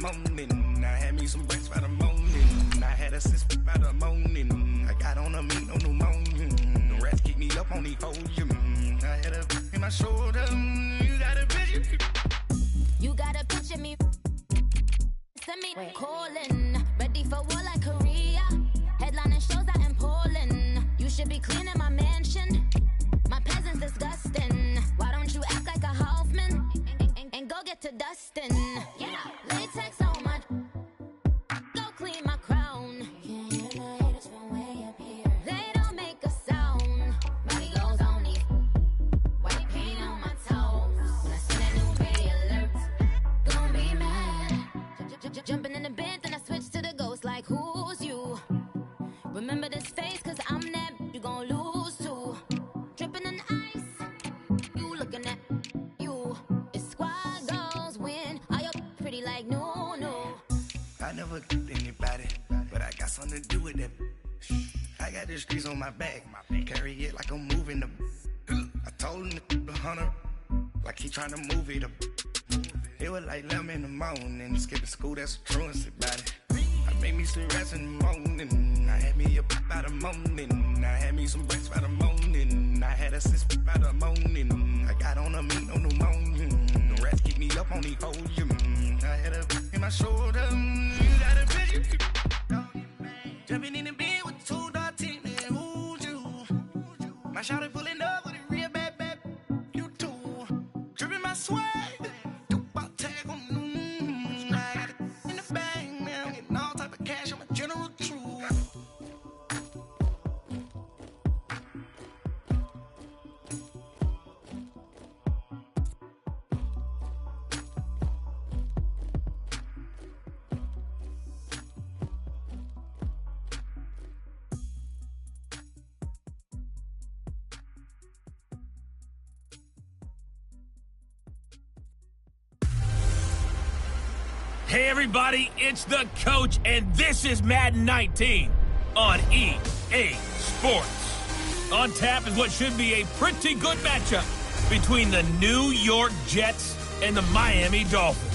morning. I had me some breakfast by the morning. I had a six by the morning. I got on a meat, no pneumonia. The rats keep me up on the podium. I had a in my shoulder. You got a picture. You got a picture me. Send me calling. Ready for war like Korea. Headlining shows out in Poland. You should be cleaning my mansion. My peasants disgusting. Why don't you act like a Hoffman and go get to dustin'? Yeah, latex on my. Go clean my crown. You can hear my haters from way up here. They don't make a sound. Body goes on me. White paint on my toes. When I send a new ray alert, gon' be mad. Jumping in the bed, then I switch to the ghost like who's you? Remember this face, cause I'm that you gon' lose to. Dripping in ice, you looking at you. It's squad goals win. Are you pretty like no? I never killed anybody, but I got something to do with that. I got the streets on my back, carry it like I'm moving the. I told him the hunter, like he trying to move it up. It was like 11 in the morning, skipping school, that's a truancy about it. I made me some rest in the morning, I had me a pop by the morning. I had me some breakfast by the morning, I had a six by the morning. I got on a meat, no pneumonia. The rats keep me up on the podium. I had a in my shoulder, you got a picture. Jumping in the bed with two dark teeth, man, who's you? My shawty pulling up with a real bad, you too. Dripping my swag. Hey everybody, it's the coach, and this is Madden 19 on EA Sports. On tap is what should be a pretty good matchup between the New York Jets and the Miami Dolphins.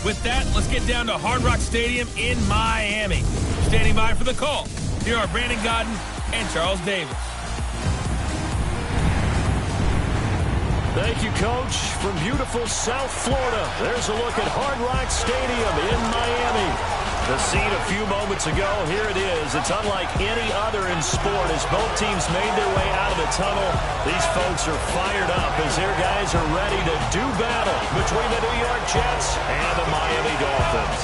With that, let's get down to Hard Rock Stadium in Miami. Standing by for the call, here are Brandon Godden and Charles Davis. Thank you, Coach. From beautiful South Florida, there's a look at Hard Rock Stadium in Miami. The scene a few moments ago, here it is. It's unlike any other in sport as both teams made their way out of the tunnel. These folks are fired up as their guys are ready to do battle between the New York Jets and the Miami Dolphins.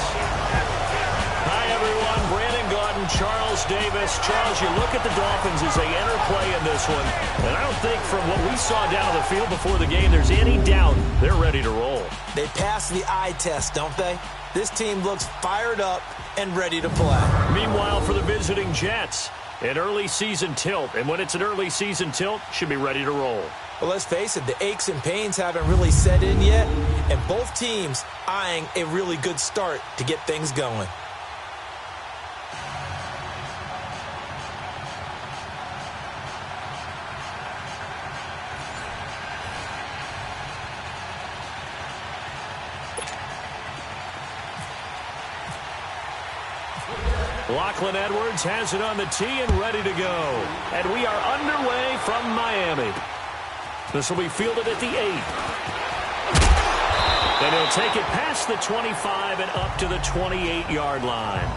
Hi, everyone. Brandon Godden, Charles Davis. Charles, you look at the Dolphins as they enter play in this one, and I don't think from what we saw down on the field before the game there's any doubt they're ready to roll. They passed the eye test, don't they? This team looks fired up and ready to play. Meanwhile, for the visiting Jets, an early season tilt, and when it's an early season tilt, should be ready to roll. Well, let's face it, the aches and pains haven't really set in yet, and both teams eyeing a really good start to get things going. Lachlan Edwards has it on the tee and ready to go. And we are underway from Miami. This will be fielded at the 8. And he'll take it past the 25 and up to the 28-yard line.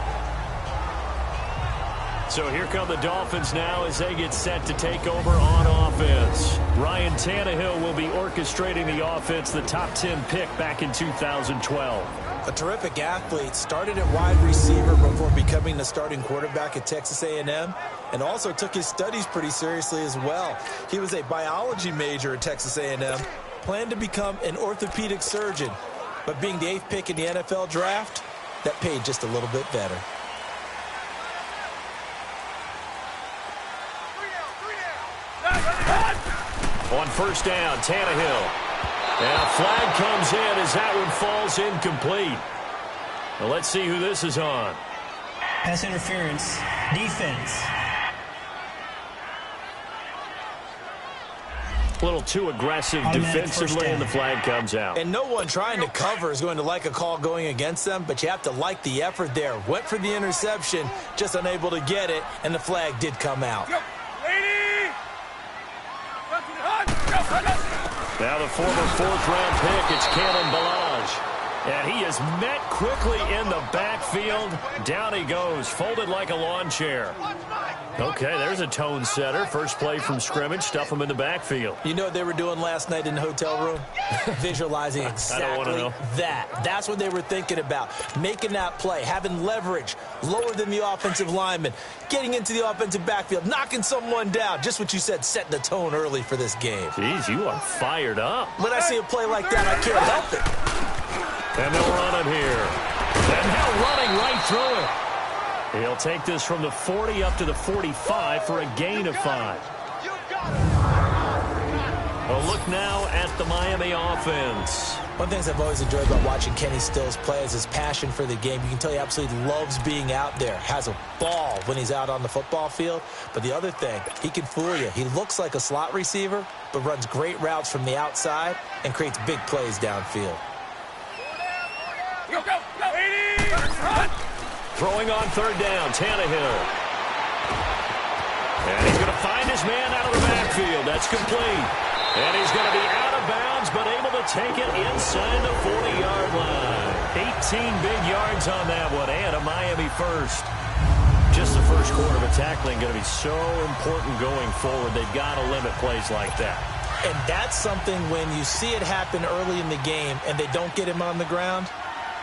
So here come the Dolphins now as they get set to take over on offense. Ryan Tannehill will be orchestrating the offense, the top 10 pick back in 2012. A terrific athlete, started at wide receiver before becoming the starting quarterback at Texas A&M, and also took his studies pretty seriously as well. He was a biology major at Texas A&M, planned to become an orthopedic surgeon, but being the 8th pick in the NFL draft, that paid just a little bit better. On first down, Tannehill. And a flag comes in as that one falls incomplete. Well, let's see who this is on. Pass interference, defense. A little too aggressive defensively, and the flag comes out. And no one trying to cover is going to like a call going against them, but you have to like the effort there. Went for the interception, just unable to get it, and the flag did come out. Now the former fourth-round pick, it's Kalen Ballage. And he is met quickly in the backfield. Down he goes, folded like a lawn chair. Okay, there's a tone setter. First play from scrimmage, stuff him in the backfield. You know what they were doing last night in the hotel room? Visualizing exactly that. That's what they were thinking about. Making that play, having leverage, lower than the offensive lineman, getting into the offensive backfield, knocking someone down. Just what you said, setting the tone early for this game. Jeez, you are fired up. When I see a play like that, I can't help it. And they'll run it here. And now running right through it. He'll take this from the 40 up to the 45 for a gain of 5. A look now at the Miami offense. One of the things I've always enjoyed about watching Kenny Stills play is his passion for the game. You can tell he absolutely loves being out there, has a ball when he's out on the football field. But the other thing, he can fool you. He looks like a slot receiver, but runs great routes from the outside and creates big plays downfield. Go, go, go. 80! Run! Throwing on third down, Tannehill. And he's going to find his man out of the backfield. That's complete. And he's going to be out of bounds, but able to take it inside the 40-yard line. 18 big yards on that one, and a Miami first. Just the first quarter of a tackling going to be so important going forward. They've got to limit plays like that. And that's something when you see it happen early in the game and they don't get him on the ground,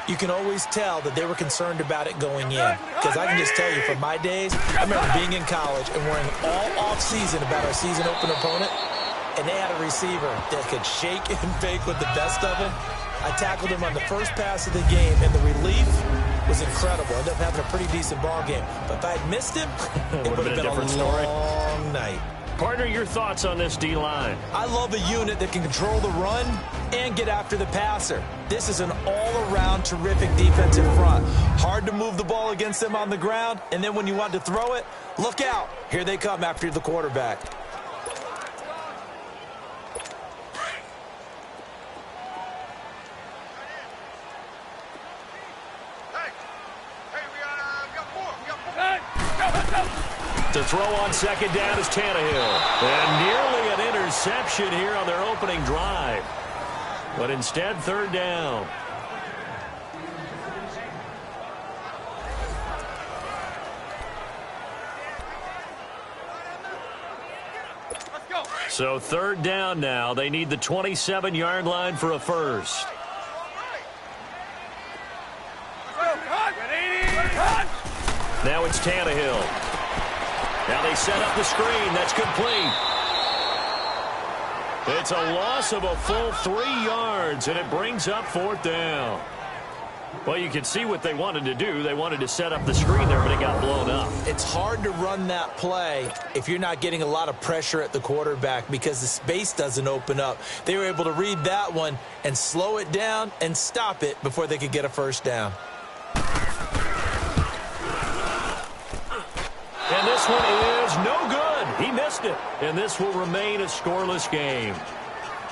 you can always tell that they were concerned about it going in. Because I can just tell you, from my days, I remember being in college and worrying all off-season about our season open opponent, and they had a receiver that could shake and bake with the best of them. I tackled him on the first pass of the game, and the relief was incredible. Ended up having a pretty decent ball game. But if I had missed him, it would have been a long night. Partner, your thoughts on this D-line? I love a unit that can control the run and get after the passer. This is an all-around terrific defensive front. Hard to move the ball against them on the ground, and then when you want to throw it, look out. Here they come after the quarterback. To throw on second down is Tannehill. And nearly an interception here on their opening drive. But instead, third down. So third down now. They need the 27-yard line for a first. Now it's Tannehill. Now they set up the screen. That's complete. It's a loss of a full 3 yards, and it brings up fourth down. Well, you can see what they wanted to do. They wanted to set up the screen there, but it got blown up. It's hard to run that play if you're not getting a lot of pressure at the quarterback because the space doesn't open up. They were able to read that one and slow it down and stop it before they could get a first down. And this one is no good. He missed it. And this will remain a scoreless game.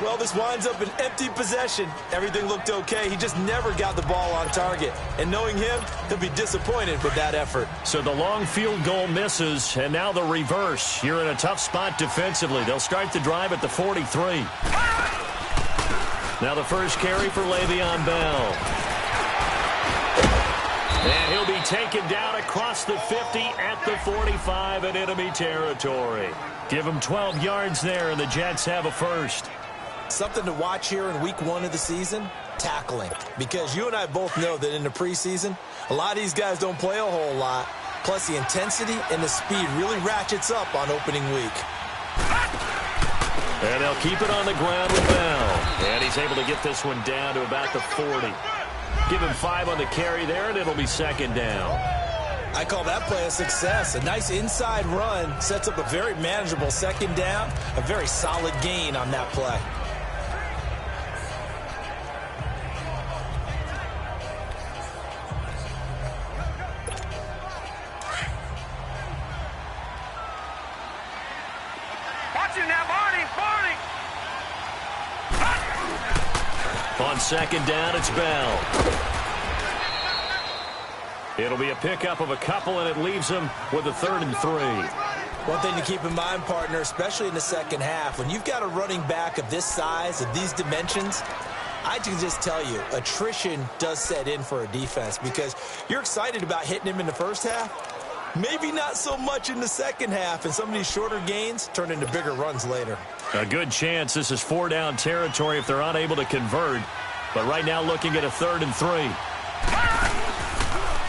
Well, this winds up an empty possession. Everything looked okay. He just never got the ball on target. And knowing him, he'll be disappointed with that effort. So the long field goal misses, and now the reverse. You're in a tough spot defensively. They'll start the drive at the 43. Now the first carry for Le'Veon Bell. And he'll be taken down across the 50 at the 45 in enemy territory. Give him 12 yards there, and the Jets have a first. Something to watch here in week 1 of the season, tackling. Because you and I both know that in the preseason, a lot of these guys don't play a whole lot. Plus, the intensity and the speed really ratchets up on opening week. And they'll keep it on the ground with Bell. And he's able to get this one down to about the 40. Give him 5 on the carry there, and it'll be second down. I call that play a success. A nice inside run sets up a very manageable second down. A very solid gain on that play. Watch it now, Barney, Barney. second down, it's Bell. It'll be a pickup of a couple, and it leaves them with a 3rd and 3. One thing to keep in mind, partner, especially in the second half, when you've got a running back of this size, of these dimensions, I can just tell you, attrition does set in for a defense because you're excited about hitting him in the first half. Maybe not so much in the second half, and some of these shorter gains turn into bigger runs later. A good chance this is 4-down territory if they're unable to convert. But right now looking at a 3rd and 3.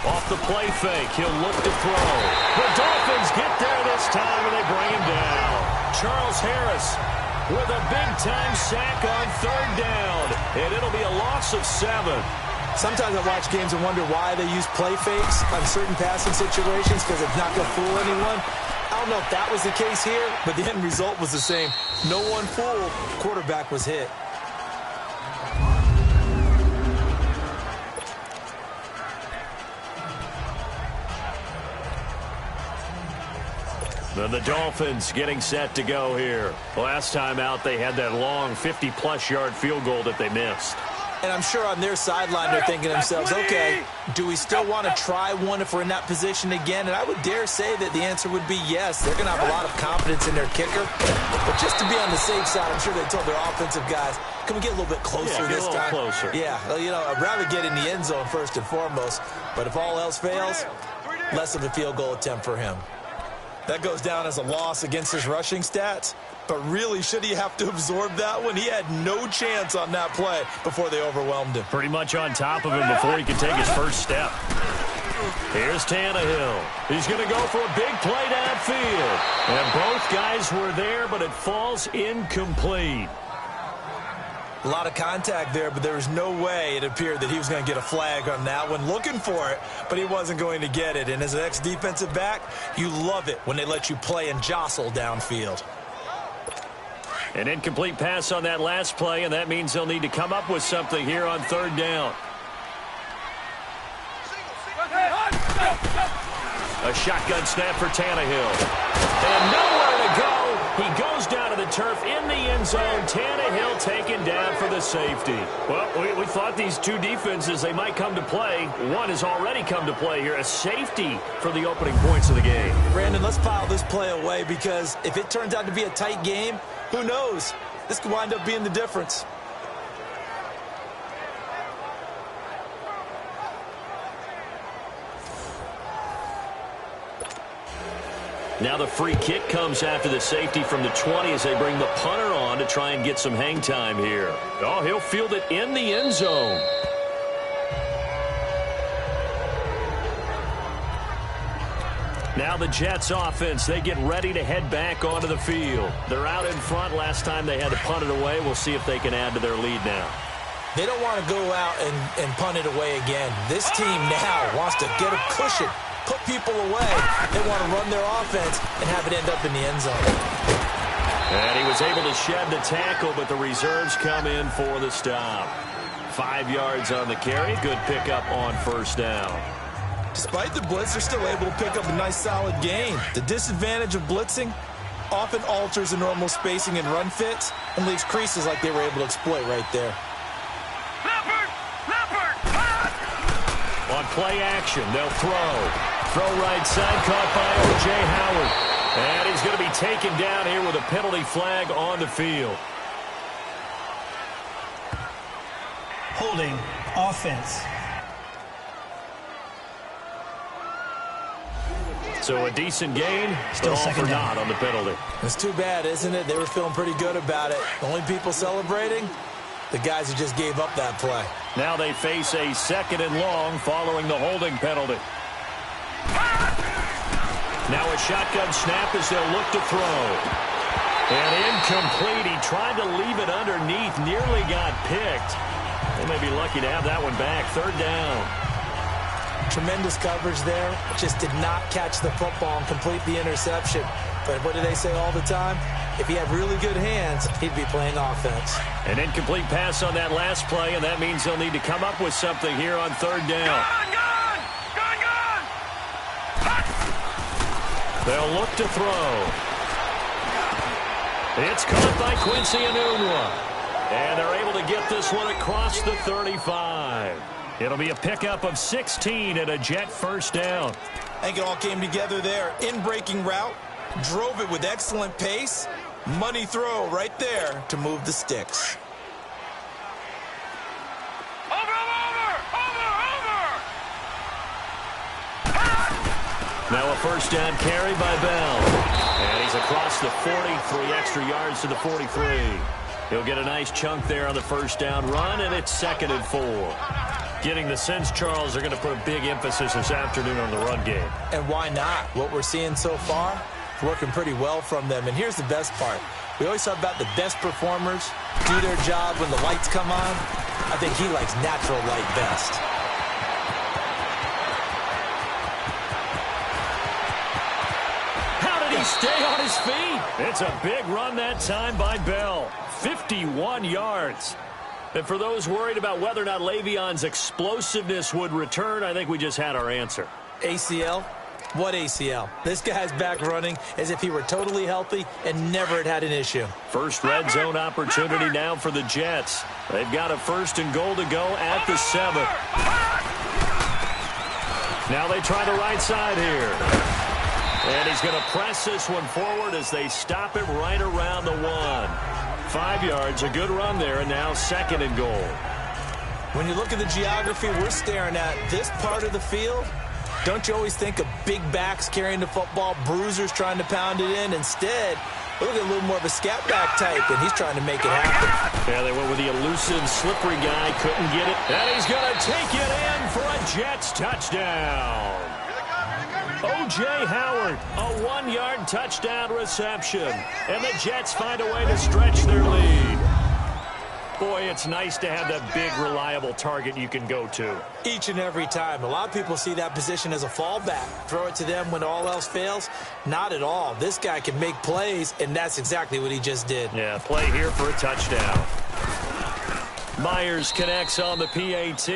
Off the play fake, he'll look to throw. The Dolphins get there this time, and they bring him down. Charles Harris with a big-time sack on 3rd down, and it'll be a loss of 7. Sometimes I watch games and wonder why they use play fakes on certain passing situations because it's not going to fool anyone. I don't know if that was the case here, but the end result was the same. No one fooled. Quarterback was hit. The Dolphins getting set to go here. Last time out, they had that long 50-plus yard field goal that they missed. And I'm sure on their sideline they're thinking to themselves, okay, do we still want to try one if we're in that position again? And I would dare say that the answer would be yes. They're going to have a lot of confidence in their kicker. But just to be on the safe side, I'm sure they told their offensive guys, can we get a little bit closer this time? Closer. Yeah, well, you know, I'd rather get in the end zone first and foremost. But if all else fails, less of a field goal attempt for him. That goes down as a loss against his rushing stats. But really, should he have to absorb that one? He had no chance on that play before they overwhelmed him. Pretty much on top of him before he could take his first step. Here's Tannehill. He's going to go for a big play downfield. And both guys were there, but it falls incomplete. A lot of contact there, but there was no way it appeared that he was going to get a flag on that one. Looking for it, but he wasn't going to get it. And as an ex-defensive back, you love it when they let you play and jostle downfield. An incomplete pass on that last play, and that means they'll need to come up with something here on 3rd down. A shotgun snap for Tannehill. And nowhere to go. He goes down to the turf in the end zone. Tannehill taken down for the safety. Well, we thought these two defenses, they might come to play. One has already come to play here. A safety for the opening points of the game. Brandon, let's file this play away because if it turns out to be a tight game, who knows? This could wind up being the difference. Now the free kick comes after the safety from the 20 as they bring the punter on to try and get some hang time here. Oh, he'll field it in the end zone. Now the Jets offense, they get ready to head back onto the field. They're out in front. Last time they had to punt it away. We'll see if they can add to their lead now. They don't want to go out and punt it away again. This team now wants to get a cushion, put people away. They want to run their offense and have it end up in the end zone. And he was able to shed the tackle, but the reserves come in for the stop. 5 yards on the carry. Good pickup on 1st down. Despite the blitz, they're still able to pick up a nice solid gain. The disadvantage of blitzing often alters the normal spacing and run fits and leaves creases like they were able to exploit right there. On play action, they'll throw. Throw right side, caught by O.J. Howard. And he's going to be taken down here with a penalty flag on the field. Holding offense. So a decent gain, Still but all for second down. naught on the penalty. It's too bad, isn't it? They were feeling pretty good about it. The only people celebrating, the guys who just gave up that play. Now they face a 2nd and long following the holding penalty. Now a shotgun snap as they'll look to throw. And incomplete. He tried to leave it underneath, nearly got picked. They may be lucky to have that one back. 3rd down. Tremendous coverage there. Just did not catch the football and complete the interception. But what do they say all the time? If he had really good hands, he'd be playing offense. An incomplete pass on that last play, and that means they'll need to come up with something here on 3rd down. Gone! They'll look to throw. It's caught by Quincy Enunwa. And they're able to get this one across the 35. It'll be a pickup of 16 and a Jet first down. I think it all came together there. In-breaking route, drove it with excellent pace. Money throw right there to move the sticks. Now a first down carry by Bell. And he's across the 40, 3 extra yards to the 43. He'll get a nice chunk there on the first down run, and it's 2nd and 4. Getting the sense, Charles, they're going to put a big emphasis this afternoon on the run game. And why not? What we're seeing so far, working pretty well from them. And here's the best part. We always talk about the best performers do their job when the lights come on. I think he likes natural light best. How did he stay on his feet? It's a big run that time by Bell. 51 yards. And for those worried about whether or not Le'Veon's explosiveness would return, I think we just had our answer. ACL? What ACL? This guy's back running as if he were totally healthy and never had an issue. First red zone opportunity now for the Jets. They've got a 1st and goal to go at the 7. Now they try the right side here. And he's going to press this one forward as they stop it right around the 1. 5 yards, a good run there, and now 2nd and goal. When you look at the geography we're staring at, this part of the field, don't you always think of big backs carrying the football, bruisers trying to pound it in? Instead, look at a little more of a scat back type, and he's trying to make it happen. Yeah, they went with the elusive, slippery guy, couldn't get it. And he's going to take it in for a Jets touchdown. O.J. Howard, a 1-yard touchdown reception. And the Jets find a way to stretch their lead. Boy, it's nice to have that big, reliable target you can go to. Each and every time. A lot of people see that position as a fallback. Throw it to them when all else fails. Not at all. This guy can make plays, and that's exactly what he just did. Yeah, play here for a touchdown. Myers connects on the PAT,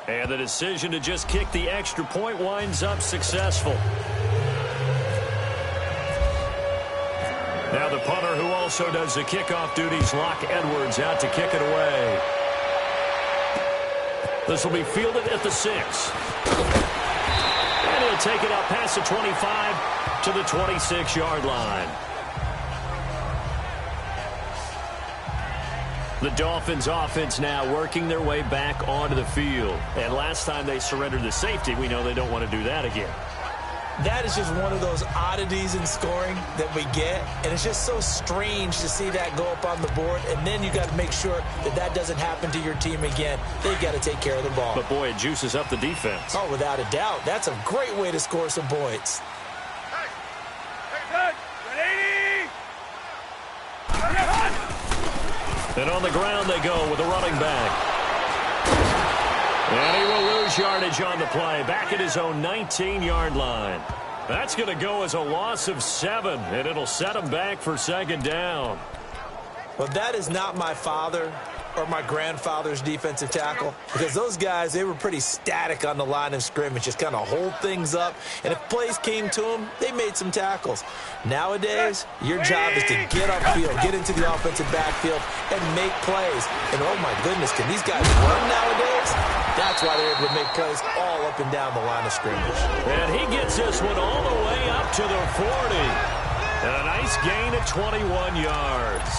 and the decision to just kick the extra point winds up successful. Now the punter who also does the kickoff duties, Locke Edwards, out to kick it away. This will be fielded at the 6. And he'll take it up past the 25 to the 26-yard line. The Dolphins offense now working their way back onto the field. And last time they surrendered the safety, we know they don't want to do that again. That is just one of those oddities in scoring that we get. And it's just so strange to see that go up on the board. And then you got to make sure that that doesn't happen to your team again. They've got to take care of the ball. But, boy, it juices up the defense. Oh, without a doubt. That's a great way to score some points. And on the ground they go with a running back. And he will lose yardage on the play. Back at his own 19-yard line. That's going to go as a loss of 7, and it'll set him back for 2nd down. Well, that is not my father or my grandfather's defensive tackle, because those guys, they were pretty static on the line of scrimmage, just kind of hold things up, and if plays came to them, they made some tackles. Nowadays, your job is to get upfield, get into the offensive backfield, and make plays. And oh my goodness, can these guys run nowadays? That's why they're able to make plays all up and down the line of scrimmage. And he gets this one all the way up to the 40. And a nice gain of 21 yards.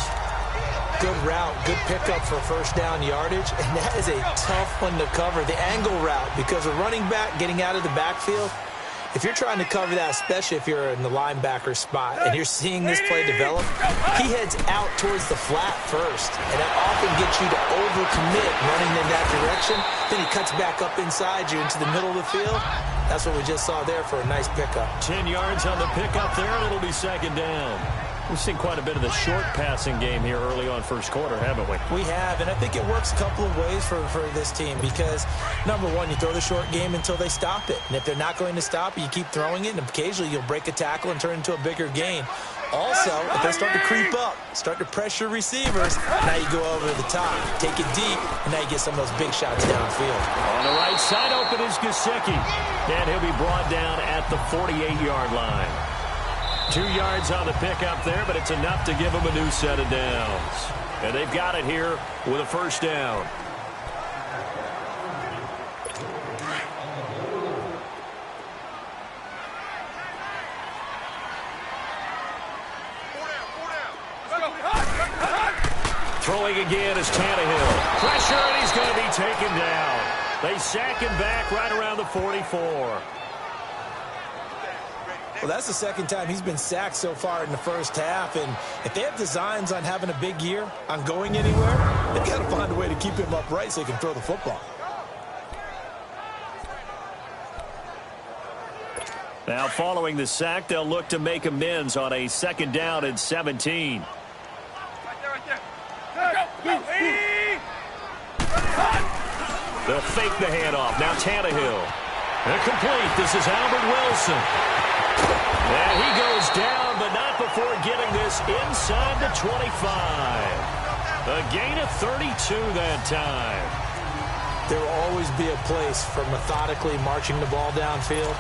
Good route, good pickup for first down yardage, and that is a tough one to cover, the angle route, because a running back getting out of the backfield, if you're trying to cover that, especially if you're in the linebacker spot and you're seeing this play develop, he heads out towards the flat first, and that often gets you to overcommit running in that direction. Then he cuts back up inside you into the middle of the field. That's what we just saw there for a nice pickup. 10 yards on the pickup there, and it'll be 2nd down. We've seen quite a bit of the short passing game here early on first quarter, haven't we? We have, and I think it works a couple of ways for this team because, number one, you throw the short game until they stop it. And if they're not going to stop it, you keep throwing it, and occasionally you'll break a tackle and turn it into a bigger gain. Also, if they start to creep up, start to pressure receivers, now you go over the top, take it deep, and now you get some of those big shots downfield. On the right side, open is Gesicki. And he'll be brought down at the 48-yard line. 2 yards on the pickup there, but it's enough to give them a new set of downs. And they've got it here with a first down. Throwing again is Tannehill. Pressure, and he's going to be taken down. They sack him back right around the 44. Well, that's the second time he's been sacked so far in the first half. And if they have designs on having a big year, on going anywhere, they've got to find a way to keep him upright so he can throw the football. Now, following the sack, they'll look to make amends on a 2nd down and 17. They'll fake the handoff. Now Tannehill. Incomplete. This is Albert Wilson. And he goes down, but not before getting this inside the 25. A gain of 32 that time. There will always be a place for methodically marching the ball downfield.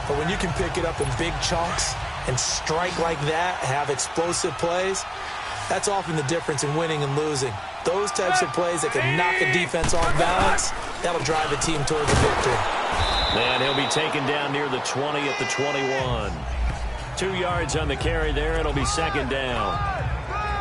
But when you can pick it up in big chunks and strike like that, have explosive plays, that's often the difference in winning and losing. Those types of plays that can knock a defense off balance, that'll drive a team towards a victory. And he'll be taken down near the 20 at the 21. 2 yards on the carry there. It'll be 2nd down.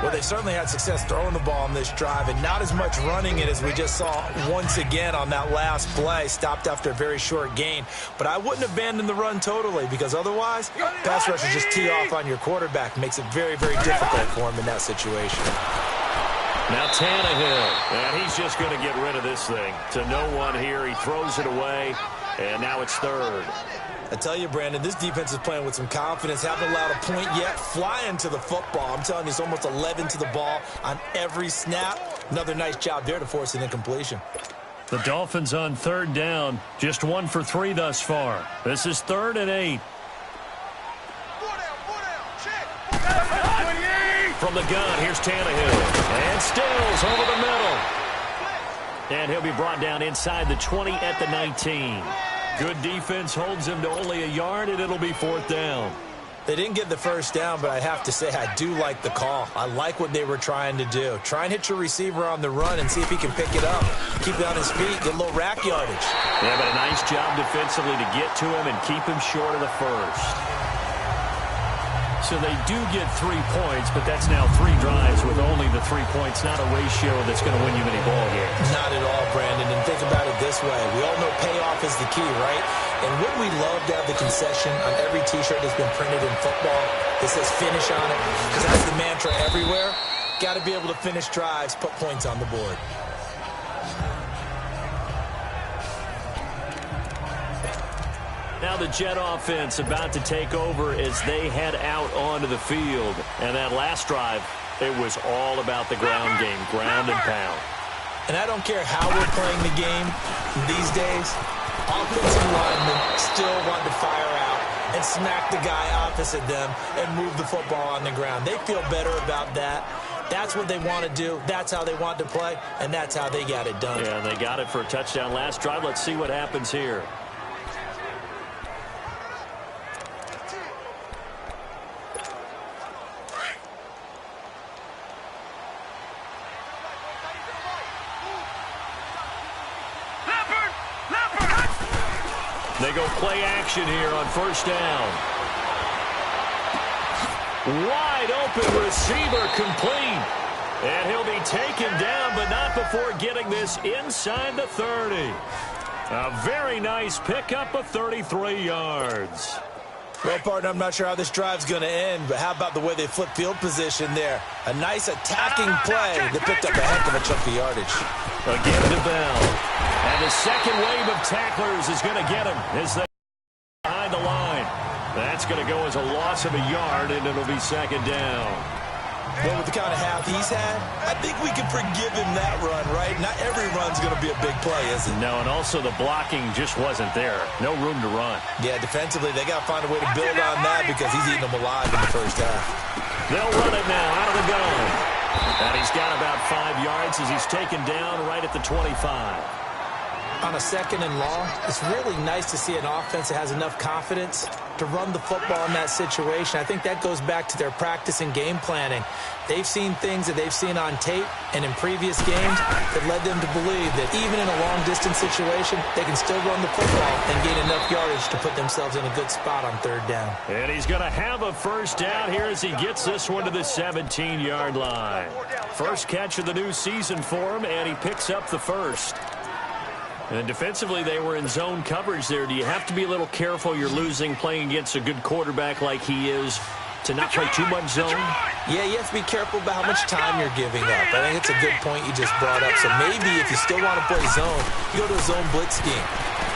Well, they certainly had success throwing the ball on this drive, and not as much running it as we just saw once again on that last play. Stopped after a very short gain. But I wouldn't abandon the run totally, because otherwise, pass rushers just tee off on your quarterback. Makes it very, very difficult for him in that situation. Now Tannehill, and he's just going to get rid of this thing. To no one here. He throws it away, and now it's 3rd. I tell you, Brandon, this defense is playing with some confidence. Haven't allowed a point yet. Flying to the football. I'm telling you, it's almost 11 to the ball on every snap. Another nice job there to force an incompletion. The Dolphins on 3rd down. Just 1 for 3 thus far. This is 3rd and 8. From the gun, here's Tannehill. And Stills over the middle. And he'll be brought down inside the 20 at the 19. Good defense holds him to only a yard, and it'll be 4th down. They didn't get the first down, but I have to say I do like the call. I like what they were trying to do. Try and hit your receiver on the run and see if he can pick it up. Keep it on his feet, get a little rack yardage. Yeah, but a nice job defensively to get to him and keep him short of the first. So they do get 3 points, but that's now 3 drives with only the 3 points. Not a ratio that's going to win you many ball games. Not at all, Brandon. And think about it this way. We all know payoff is the key, right? And wouldn't we love to have the concession on every T-shirt that's been printed in football that says finish on it? Because that's the mantra everywhere. Got to be able to finish drives, put points on the board. Now the Jet offense about to take over as they head out onto the field. And that last drive, it was all about the ground game, ground and pound. And I don't care how we're playing the game these days, offensive linemen still want to fire out and smack the guy opposite them and move the football on the ground. They feel better about that. That's what they want to do. That's how they want to play, and that's how they got it done. Yeah, they got it for a touchdown last drive. Let's see what happens here. They go play action here on 1st down. Wide open receiver complete. And he'll be taken down, but not before getting this inside the 30. A very nice pickup of 33 yards. Well, partner, I'm not sure how this drive's going to end, but how about the way they flip field position there? A nice attacking play that picked up a heck of a chunk of yardage. Again to Bell. And the second wave of tacklers is going to get him as they behind the line. That's going to go as a loss of a yard, and it'll be 2nd down. Well, with the kind of half he's had, I think we can forgive him that run, right? Not every run's going to be a big play, is it? No, and also the blocking just wasn't there. No room to run. Yeah, defensively, they got to find a way to build on that because he's eating them alive in the first half. They'll run it now out of the gun. And he's got about 5 yards as he's taken down right at the 25. On a second and long, it's really nice to see an offense that has enough confidence to run the football in that situation. I think that goes back to their practice and game planning. They've seen things that they've seen on tape and in previous games that led them to believe that even in a long-distance situation, they can still run the football and gain enough yardage to put themselves in a good spot on third down. And he's going to have a first down here as he gets this one to the 17-yard line. First catch of the new season for him, and he picks up the first. And defensively, they were in zone coverage there. Do you have to be a little careful you're losing playing against a good quarterback like he is to not play too much zone? Yeah, you have to be careful about how much time you're giving up. I think it's a good point you just brought up. So maybe if you still want to play zone, you go to a zone blitz scheme.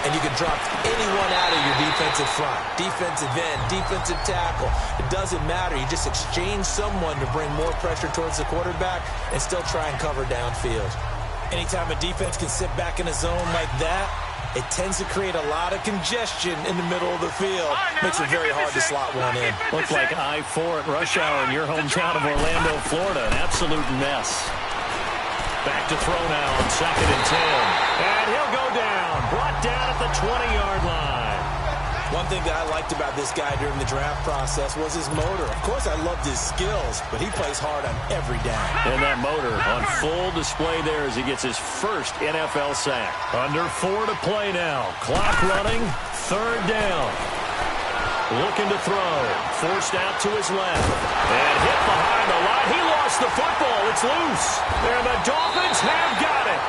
And you can drop anyone out of your defensive front. Defensive end, defensive tackle. It doesn't matter. You just exchange someone to bring more pressure towards the quarterback and still try and cover downfield. Anytime a defense can sit back in a zone like that, it tends to create a lot of congestion in the middle of the field. Makes it very hard to slot one in. Looks like I-4 at rush hour in your hometown of Orlando, Florida. An absolute mess. Back to throw now on 2nd and 10. And he'll go down. Brought down at the 20-yard line. One thing that I liked about this guy during the draft process was his motor. Of course, I loved his skills, but he plays hard on every down. And that motor on full display there as he gets his first NFL sack. Under 4 to play now. Clock running. Third down. Looking to throw. Forced out to his left. And hit behind the line. He lost the football. It's loose. And the Dolphins have got it.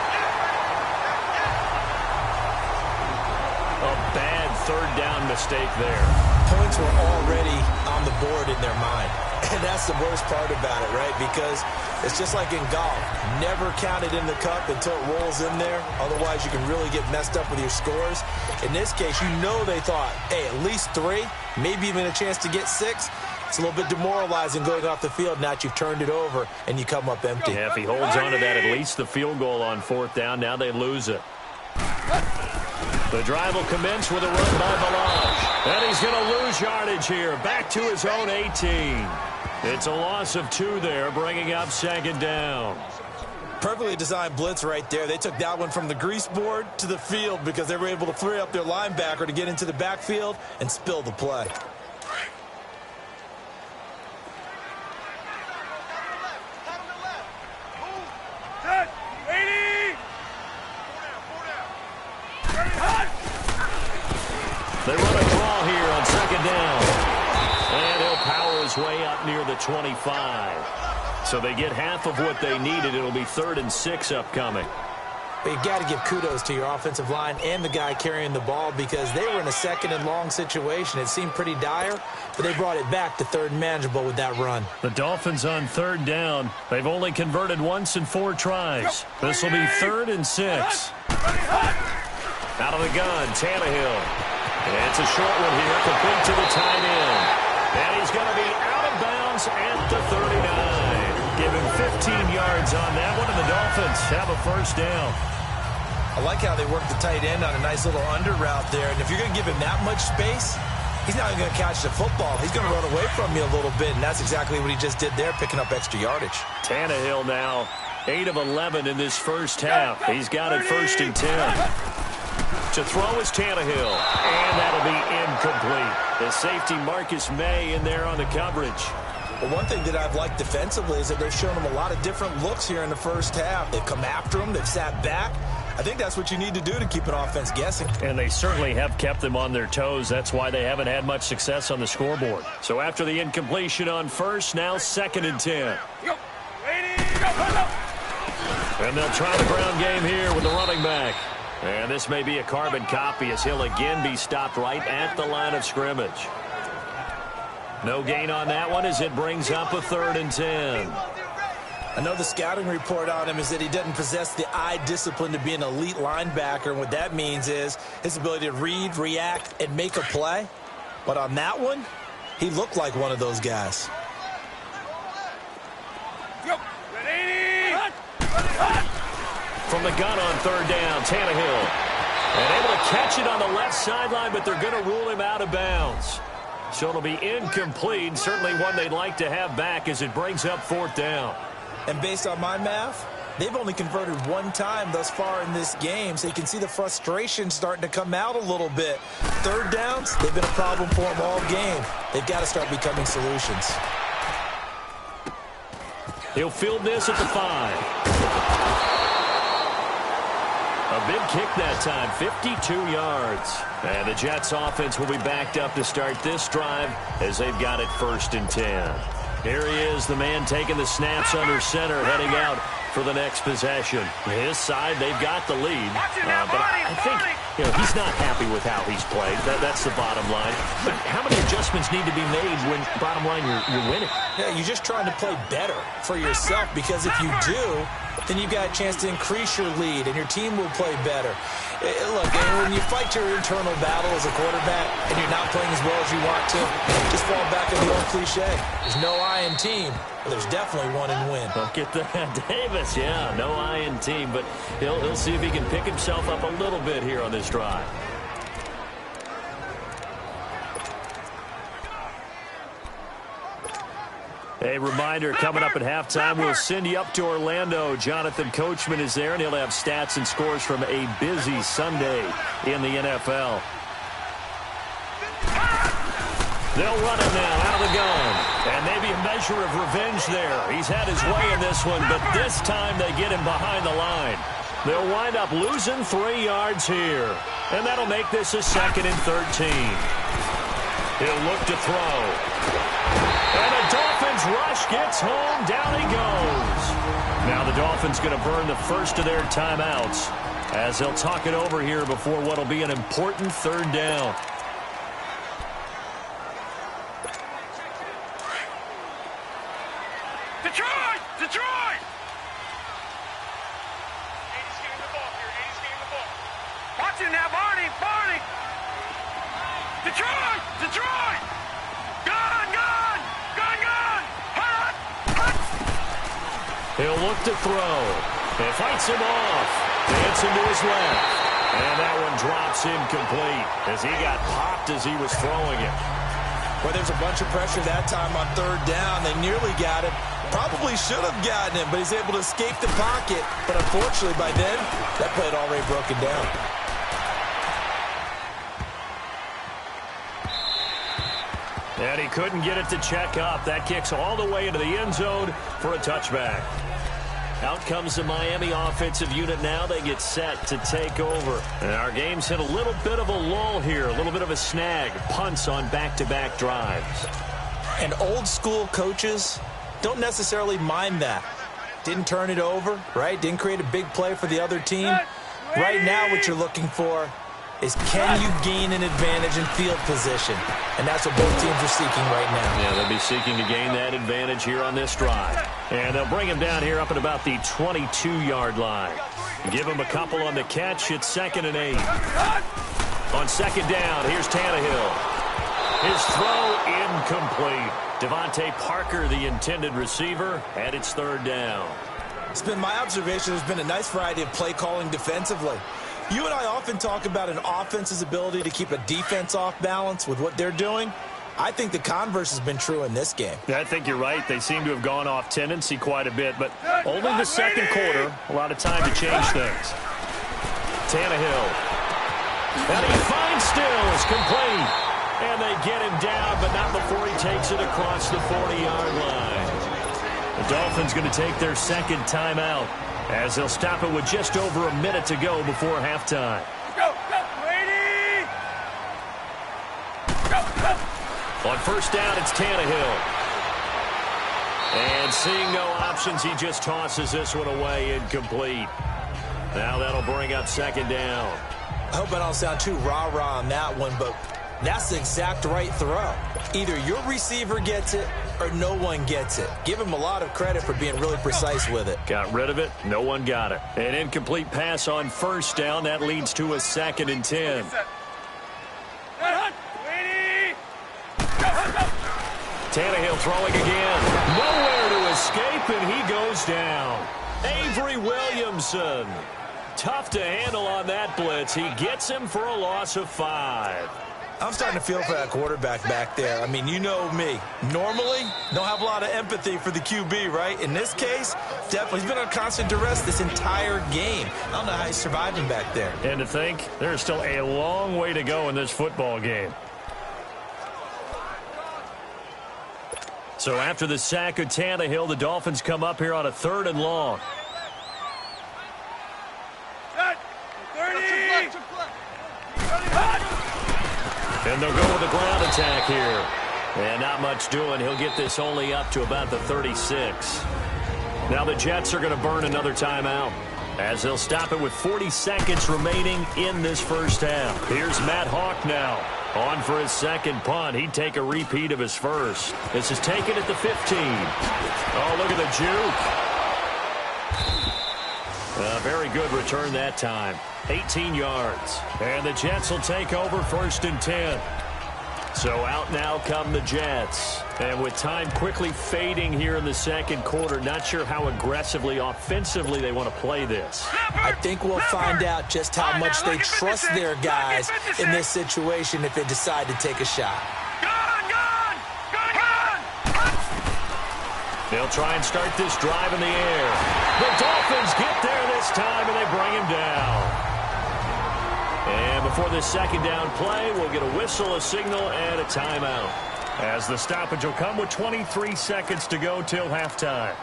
A bad third down mistake there. Points were already on the board in their mind. And that's the worst part about it, right? Because it's just like in golf. Never count it in the cup until it rolls in there. Otherwise, you can really get messed up with your scores. In this case, you know they thought, hey, at least 3, maybe even a chance to get 6. It's a little bit demoralizing going off the field now that you've turned it over and you come up empty. Yeah, if he holds on to that, at least the field goal on 4th down. Now they lose it. The drive will commence with a run by Balaj. And he's going to lose yardage here. Back to his own 18. It's a loss of 2 there, bringing up 2nd down. Perfectly designed blitz right there. They took that one from the grease board to the field because they were able to free up their linebacker to get into the backfield and spill the play. They run a draw here on 2nd down. And he'll power his way up near the 25. So they get half of what they needed. It'll be 3rd and 6 upcoming. But you got to give kudos to your offensive line and the guy carrying the ball because they were in a 2nd and long situation. It seemed pretty dire, but they brought it back to 3rd and manageable with that run. The Dolphins on 3rd down. They've only converted once in 4 tries. This will be 3rd and 6. Out of the gun, Tannehill. It's a short one here, complete to the tight end. And he's going to be out of bounds at the 39. Give him 15 yards on that one, and the Dolphins have a first down. I like how they work the tight end on a nice little under route there. And if you're going to give him that much space, he's not going to catch the football. He's going to run away from you a little bit, and that's exactly what he just did there, picking up extra yardage. Tannehill now 8 of 11 in this first half. He's got it 1st and 10. To throw is Tannehill, and that'll be incomplete. The safety Marcus May in there on the coverage. Well, one thing that I've liked defensively is that they've shown him a lot of different looks here in the first half. They've come after him. They've sat back. I think that's what you need to do to keep an offense guessing. And they certainly have kept them on their toes. That's why they haven't had much success on the scoreboard. So after the incompletion on 1st, now 2nd and 10. And they'll try the ground game here with the running back. And this may be a carbon copy as he'll again be stopped right at the line of scrimmage. No gain on that one as it brings up a 3rd and 10. I know the scouting report on him is that he doesn't possess the eye discipline to be an elite linebacker. And what that means is his ability to read, react, and make a play. But on that one, he looked like one of those guys. From the gun on 3rd down, Tannehill. And able to catch it on the left sideline, but they're going to rule him out of bounds. So it'll be incomplete, certainly one they'd like to have back as it brings up 4th down. And based on my math, They've only converted one time thus far in this game, so you can see the frustration starting to come out a little bit. Third downs, they've been a problem for them all game. They've got to start becoming solutions. He'll field this at the 5. A big kick that time, 52 yards. And the Jets offense will be backed up to start this drive as they've got it 1st and 10. Here he is, the man taking the snaps under center, heading out for the next possession. His side, they've got the lead. But I think he's not happy with how he's played. That's the bottom line. But how many adjustments need to be made when, bottom line, you're winning? Yeah, you're just trying to play better for yourself, because if you do, then you've got a chance to increase your lead, and your team will play better. Look, when you fight your internal battle as a quarterback and you're not playing as well as you want to, just fall back on the old cliche. There's no I in team, but there's definitely one in win. Look at that. Davis, yeah, no I in team, but he'll see if he can pick himself up a little bit here on this drive. A reminder, coming up at halftime, we'll send you up to Orlando. Jonathan Coachman is there, and he'll have stats and scores from a busy Sunday in the NFL. They'll run it now out of the gun. And maybe a measure of revenge there. He's had his way in this one, but this time they get him behind the line. They'll wind up losing 3 yards here. And that'll make this a 2nd and 13. He'll look to throw. And the Dolphins rush gets home. Down he goes. Now the Dolphins going to burn the first of their timeouts as they'll talk it over here before what will be an important 3rd down. Detroit! Detroit! 80's getting the ball here. 80's getting the ball. Watch it now, Barney! Barney! Detroit! Detroit! Gun! Gun! Gun! Gun! Hut! Hut! He'll look to throw. He fights him off. Dancing to his left. And that one drops incomplete as he got popped as he was throwing it. Well, there's a bunch of pressure that time on 3rd down. They nearly got it. Probably should have gotten him, but he's able to escape the pocket. But unfortunately, by then, that play had already broken down. And he couldn't get it to check up. That kicks all the way into the end zone for a touchback. Out comes the Miami offensive unit now. They get set to take over. And our game's hit a little bit of a lull here, a little bit of a snag. Punts on back-to-back drives. And old-school coaches don't necessarily mind that. Didn't turn it over, right? Didn't create a big play for the other team. Right now what you're looking for is, can you gain an advantage in field position? And that's what both teams are seeking right now. Yeah, they'll be seeking to gain that advantage here on this drive. And they'll bring him down here up at about the 22-yard line. Give him a couple on the catch. It's 2nd and 8. On 2nd down, here's Tannehill. His throw incomplete. Devontae Parker, the intended receiver, and it's 3rd down. It's been my observation there's been a nice variety of play calling defensively. You and I often talk about an offense's ability to keep a defense off balance with what they're doing. I think the converse has been true in this game. Yeah, I think you're right. They seem to have gone off tendency quite a bit, but only the 2nd quarter, a lot of time to change things. Tannehill. And he finds Stills, complete. And they get him down, but not before he takes it across the 40-yard line. The Dolphins going to take their 2nd timeout as they'll stop it with just over a minute to go before halftime. Go, go, Brady! Go, go! On 1st down, it's Tannehill. And seeing no options, he just tosses this one away, incomplete. Now that'll bring up 2nd down. I hope I don't sound too rah-rah on that one, but that's the exact right throw. Either your receiver gets it or no one gets it. Give him a lot of credit for being really precise with it. Got rid of it. No one got it. An incomplete pass on 1st down. That leads to a 2nd and 10. Tannehill throwing again. Nowhere to escape, and he goes down. Avery Williamson. Tough to handle on that blitz. He gets him for a loss of 5. I'm starting to feel for that quarterback back there. I mean, you know me. Normally, don't have a lot of empathy for the QB, right? In this case, definitely. He's been on constant duress this entire game. I don't know how he's surviving back there. And to think, there's still a long way to go in this football game. So after the sack of Tannehill, the Dolphins come up here on a 3rd and long. 30! And they'll go with a ground attack here. And not much doing. He'll get this only up to about the 36. Now the Jets are going to burn another timeout, as they'll stop it with 40 seconds remaining in this first half. Here's Matt Hawk now. On for his second punt. He'd take a repeat of his first. This is taken at the 15. Oh, look at the juke. A very good return that time. 18 yards. And the Jets will take over 1st and 10. So out now come the Jets. And with time quickly fading here in the second quarter, not sure how aggressively, offensively they want to play this. I think we'll find out just how much they trust their guys in this situation if they decide to take a shot. They'll try and start this drive in the air. The Dolphins get there this time, and they bring him down. And before this second down play, we'll get a whistle, a signal, and a timeout, as the stoppage will come with 23 seconds to go till halftime.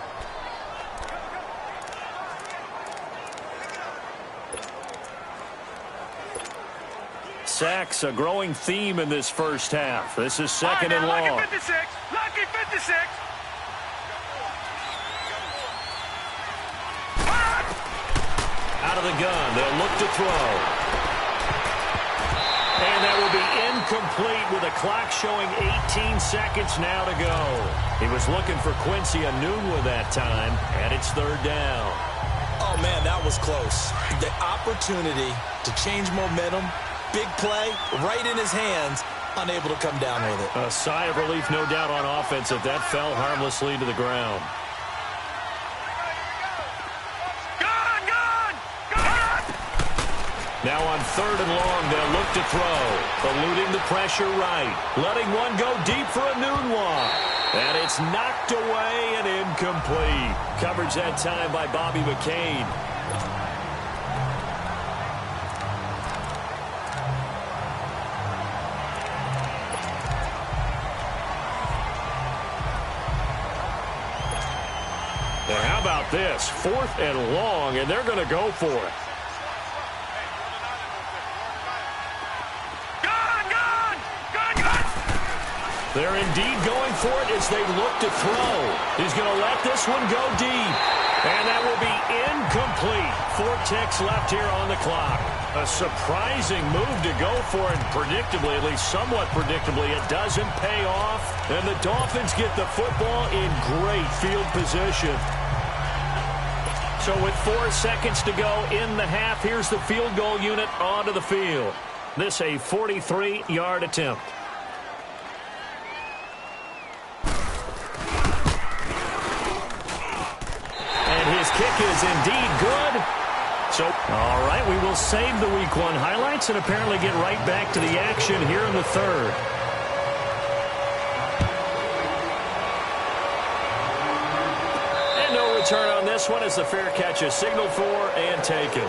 Sacks, a growing theme in this first half. This is 2nd and long. Lucky 56. Lucky 56. Out of the gun, they'll look to throw. And that will be incomplete with a clock showing 18 seconds now to go. He was looking for Quincy Enunwa that time, and it's 3rd down. Oh, man, that was close. The opportunity to change momentum, big play, right in his hands, unable to come down with it. A sigh of relief, no doubt, on offense if that fell harmlessly to the ground. Now on 3rd and long, they'll look to throw. Eluding the pressure right. Letting one go deep for Enunwa. And it's knocked away and incomplete. Coverage that time by Bobby McCain. And how about this? 4th and long, and they're going to go for it. They're indeed going for it as they look to throw. He's going to let this one go deep. And that will be incomplete. 4 ticks left here on the clock. A surprising move to go for it. Predictably, at least somewhat predictably, it doesn't pay off. And the Dolphins get the football in great field position. So with 4 seconds to go in the half, here's the field goal unit onto the field. This a 43-yard attempt. His kick is indeed good. So, all right, we will save the Week 1 highlights and apparently get right back to the action here in the 3rd. And no return on this one as the fair catch is signaled for and taken.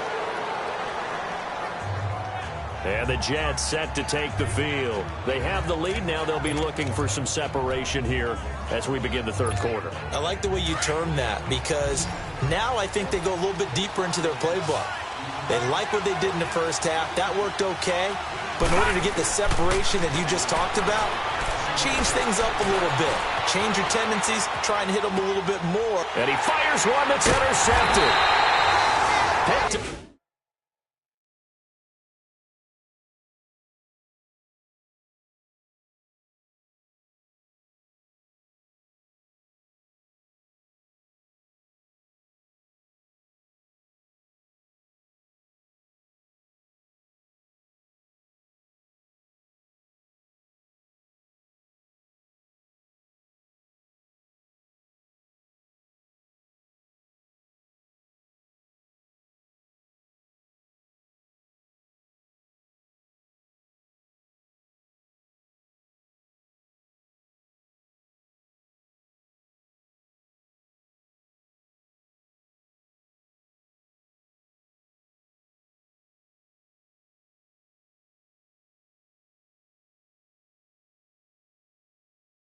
And the Jets set to take the field. They have the lead. Now they'll be looking for some separation here as we begin the 3rd quarter. I like the way you term that, because now I think they go a little bit deeper into their playbook. They like what they did in the first half. That worked okay. But in order to get the separation that you just talked about, change things up a little bit. Change your tendencies. Try and hit them a little bit more. And he fires one that's intercepted. Picked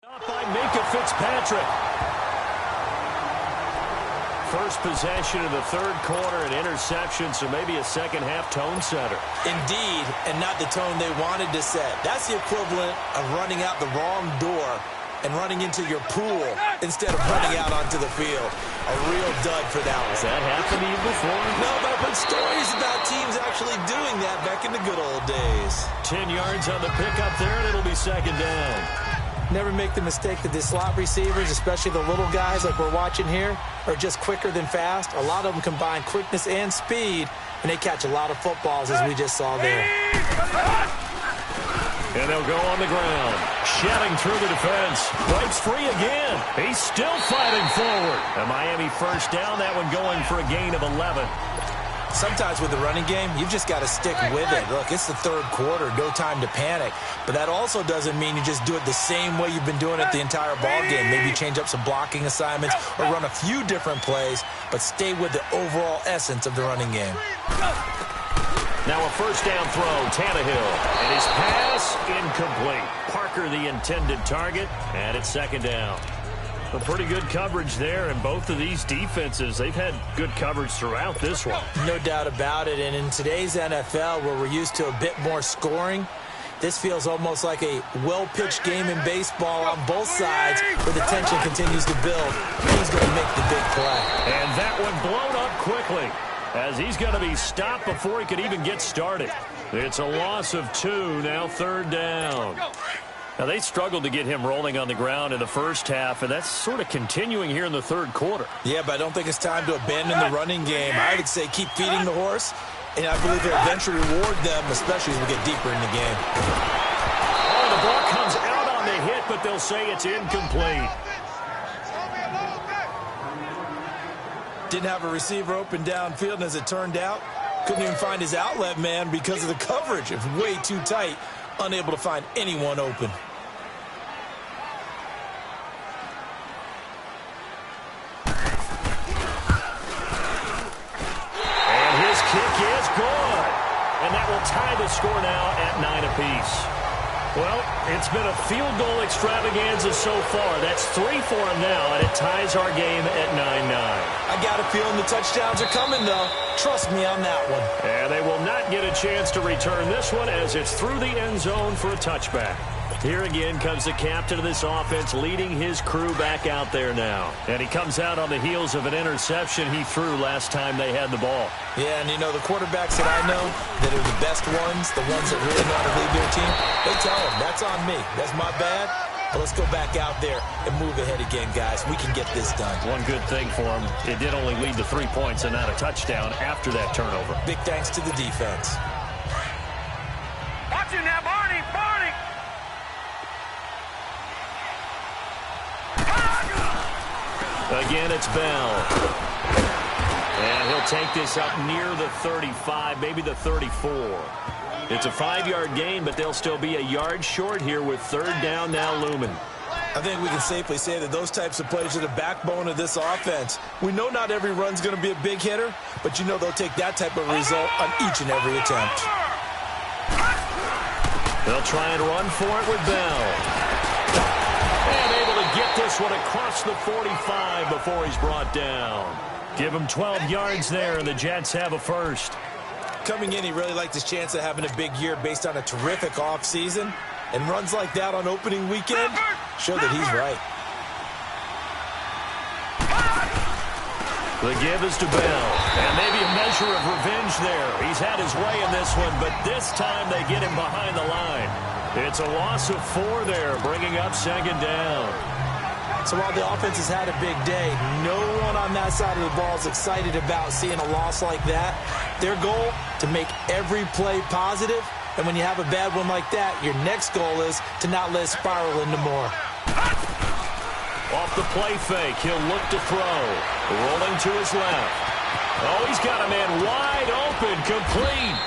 Up by Minka Fitzpatrick. First possession of the third quarter, an interception, so maybe a second-half tone setter. Indeed, and not the tone they wanted to set. That's the equivalent of running out the wrong door and running into your pool instead of running out onto the field. A real dud for that one. Has that happened to you before? No, but I've heard stories about teams actually doing that back in the good old days. 10 yards on the pickup there, and it'll be second down. Never make the mistake that the slot receivers, especially the little guys like we're watching here, are just quicker than fast. A lot of them combine quickness and speed, and they catch a lot of footballs, as we just saw there. And they'll go on the ground. Shedding through the defense. Breaks free again. He's still fighting forward. A Miami first down, that one going for a gain of 11. Sometimes with the running game, you've just got to stick with it. Look, it's the third quarter, no time to panic. But that also doesn't mean you just do it the same way you've been doing it the entire ball game. Maybe change up some blocking assignments or run a few different plays, but stay with the overall essence of the running game. Now a first down throw, Tannehill. And his pass, incomplete. Parker the intended target, and it's second down. A pretty good coverage there, and both of these defenses, they've had good coverage throughout this one. No doubt about it, and in today's NFL, where we're used to a bit more scoring, this feels almost like a well-pitched game in baseball on both sides, where the tension continues to build. He's going to make the big play. And that one blown up quickly, as he's going to be stopped before he could even get started. It's a loss of 2, now third down. Now, they struggled to get him rolling on the ground in the first half, and that's sort of continuing here in the third quarter. Yeah, but I don't think it's time to abandon the running game. I would say keep feeding the horse, and I believe he'll eventually reward them, especially as we get deeper in the game. Oh, the ball comes out on the hit, but they'll say it's incomplete. Didn't have a receiver open downfield, and as it turned out, couldn't even find his outlet man because of the coverage. It's way too tight, unable to find anyone open. And that will tie the score now at 9 apiece. Well, it's been a field goal extravaganza so far. That's 3 for him now, and it ties our game at 9-9. I got a feeling the touchdowns are coming, though. Trust me on that one. And they will not get a chance to return this one as it's through the end zone for a touchback. Here again comes the captain of this offense leading his crew back out there now. And he comes out on the heels of an interception he threw last time they had the ball. Yeah, and you know, the quarterbacks that I know that are the best ones, the ones that really know how to lead their team, they tell them, that's on me. That's my bad. But let's go back out there and move ahead again, guys. We can get this done. One good thing for him, it did only lead to 3 points and not a touchdown after that turnover. Big thanks to the defense. Watch it now, Barney! Barney! Again, it's Bell. And he'll take this up near the 35, maybe the 34. It's a 5-yard gain, but they'll still be a yard short here with third down now looming. I think we can safely say that those types of plays are the backbone of this offense. We know not every run's going to be a big hitter, but you know they'll take that type of result on each and every attempt. They'll try and run for it with Bell. And able to get this one across the 45 before he's brought down. Give him 12 yards there, and the Jets have a first. Coming in, he really liked his chance of having a big year based on a terrific offseason. And runs like that on opening weekend show that he's right. The give is to Bell. And maybe a measure of revenge there. He's had his way in this one, but this time they get him behind the line. It's a loss of 4 there, bringing up second down. So while the offense has had a big day, no one on that side of the ball is excited about seeing a loss like that. Their goal, to make every play positive. And when you have a bad one like that, your next goal is to not let it spiral into more. Off the play fake, he'll look to throw. Rolling to his left. Oh, he's got a man wide open, complete.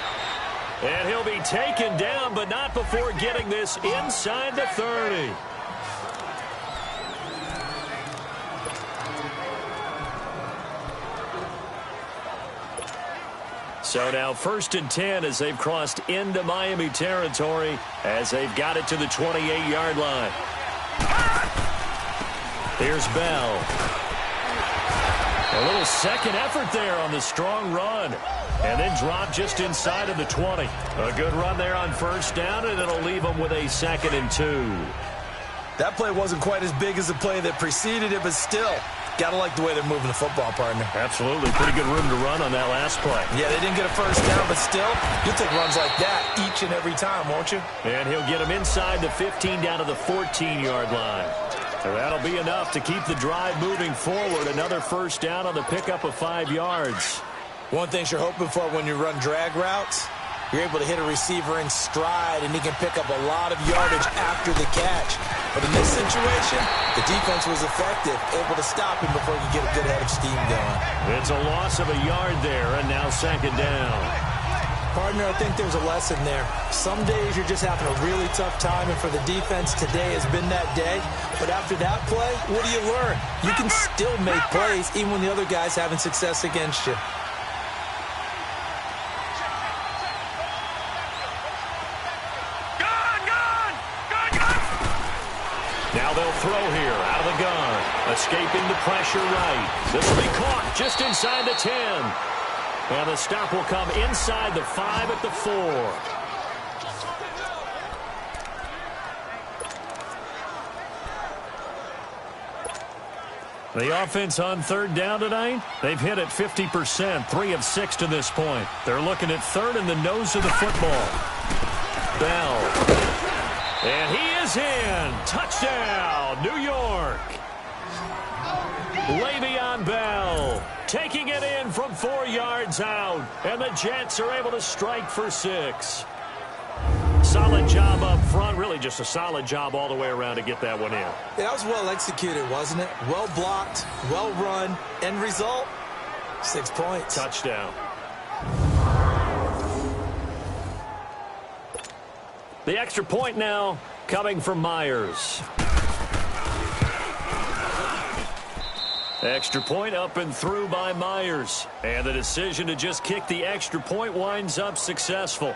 And he'll be taken down, but not before getting this inside the 30. So now 1st and 10 as they've crossed into Miami territory as they've got it to the 28-yard line. Here's Bell. A little second effort there on the strong run. And then drop just inside of the 20. A good run there on first down, and it'll leave them with a 2nd and 2. That play wasn't quite as big as the play that preceded it, but still, got to like the way they're moving the football, partner. Absolutely. Pretty good room to run on that last play. Yeah, they didn't get a first down, but still, you'll take runs like that each and every time, won't you? And he'll get them inside the 15 down to the 14-yard line. And that'll be enough to keep the drive moving forward. Another first down on the pickup of 5 yards. One thing you're hoping for when you run drag routes, you're able to hit a receiver in stride, and he can pick up a lot of yardage after the catch. But in this situation, the defense was effective, able to stop him before you get a good head of steam going. It's a loss of a yard there, and now 2nd down. Partner, I think there's a lesson there. Some days you're just having a really tough time, and for the defense, today has been that day. But after that play, what do you learn? You can still make plays even when the other guy's having success against you. Now they'll throw here out of the gun. Escaping the pressure right. This will be caught just inside the 10. And the stop will come inside the 5 at the 4. The offense on 3rd down tonight, they've hit it 50%, 3 of 6 to this point. They're looking at 3rd in the nose of the football. Bell. And he is in. Touchdown, New York. Le'Veon Bell taking it in from 4 yards out. And the Jets are able to strike for 6. Solid job up front. Really just a solid job all the way around to get that one in. Yeah, that was well executed, wasn't it? Well blocked, well run. End result, 6 points. Touchdown. The extra point now coming from Myers. Extra point up and through by Myers. And the decision to just kick the extra point winds up successful.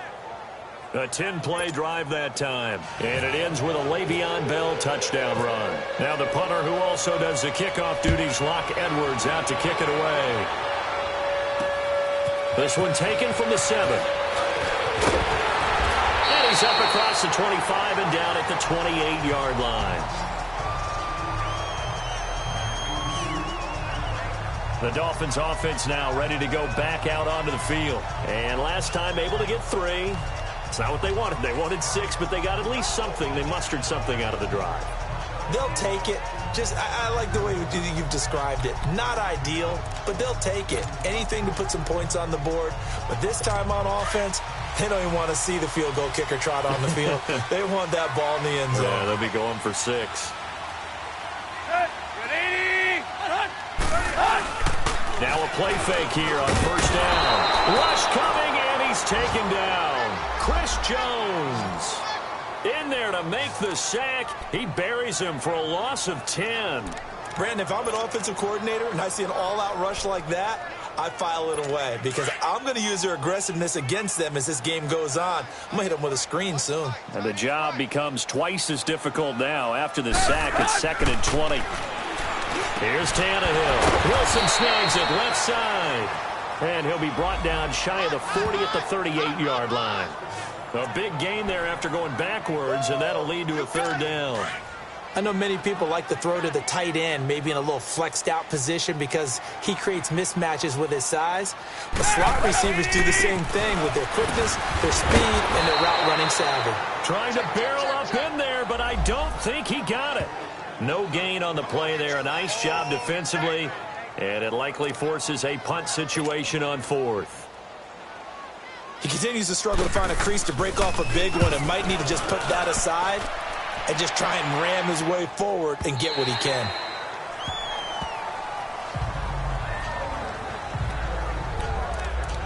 A 10-play drive that time. And it ends with a Le'Veon Bell touchdown run. Now the punter who also does the kickoff duties, Locke Edwards, out to kick it away. This one taken from the 7. He's up across the 25 and down at the 28-yard line. The Dolphins offense now ready to go back out onto the field. And last time able to get 3. It's not what they wanted. They wanted 6, but they got at least something. They mustered something out of the drive. They'll take it. I like the way you've described it. Not ideal, but they'll take it. Anything to put some points on the board. But this time on offense, they don't even want to see the field goal kicker trot on the field. They want that ball in the end zone. Yeah, they'll be going for 6. Now a play fake here on first down. Rush coming, and he's taken down. Chris Jones in there to make the sack. He buries him for a loss of 10. Brandon, if I'm an offensive coordinator and I see an all-out rush like that, I file it away because I'm going to use their aggressiveness against them as this game goes on. I'm going to hit them with a screen soon. And the job becomes twice as difficult now after the sack. It's 2nd and 20. Here's Tannehill. Wilson snags it left side. And he'll be brought down shy of the 40 at the 38-yard line. A big gain there after going backwards, and that'll lead to a 3rd down. I know many people like to throw to the tight end, maybe in a little flexed out position because he creates mismatches with his size. But slot receivers do the same thing with their quickness, their speed, and their route running savvy. Trying to barrel up in there, but I don't think he got it. No gain on the play there. A nice job defensively, and it likely forces a punt situation on 4th. He continues to struggle to find a crease to break off a big one and might need to just put that aside and just try and ram his way forward and get what he can.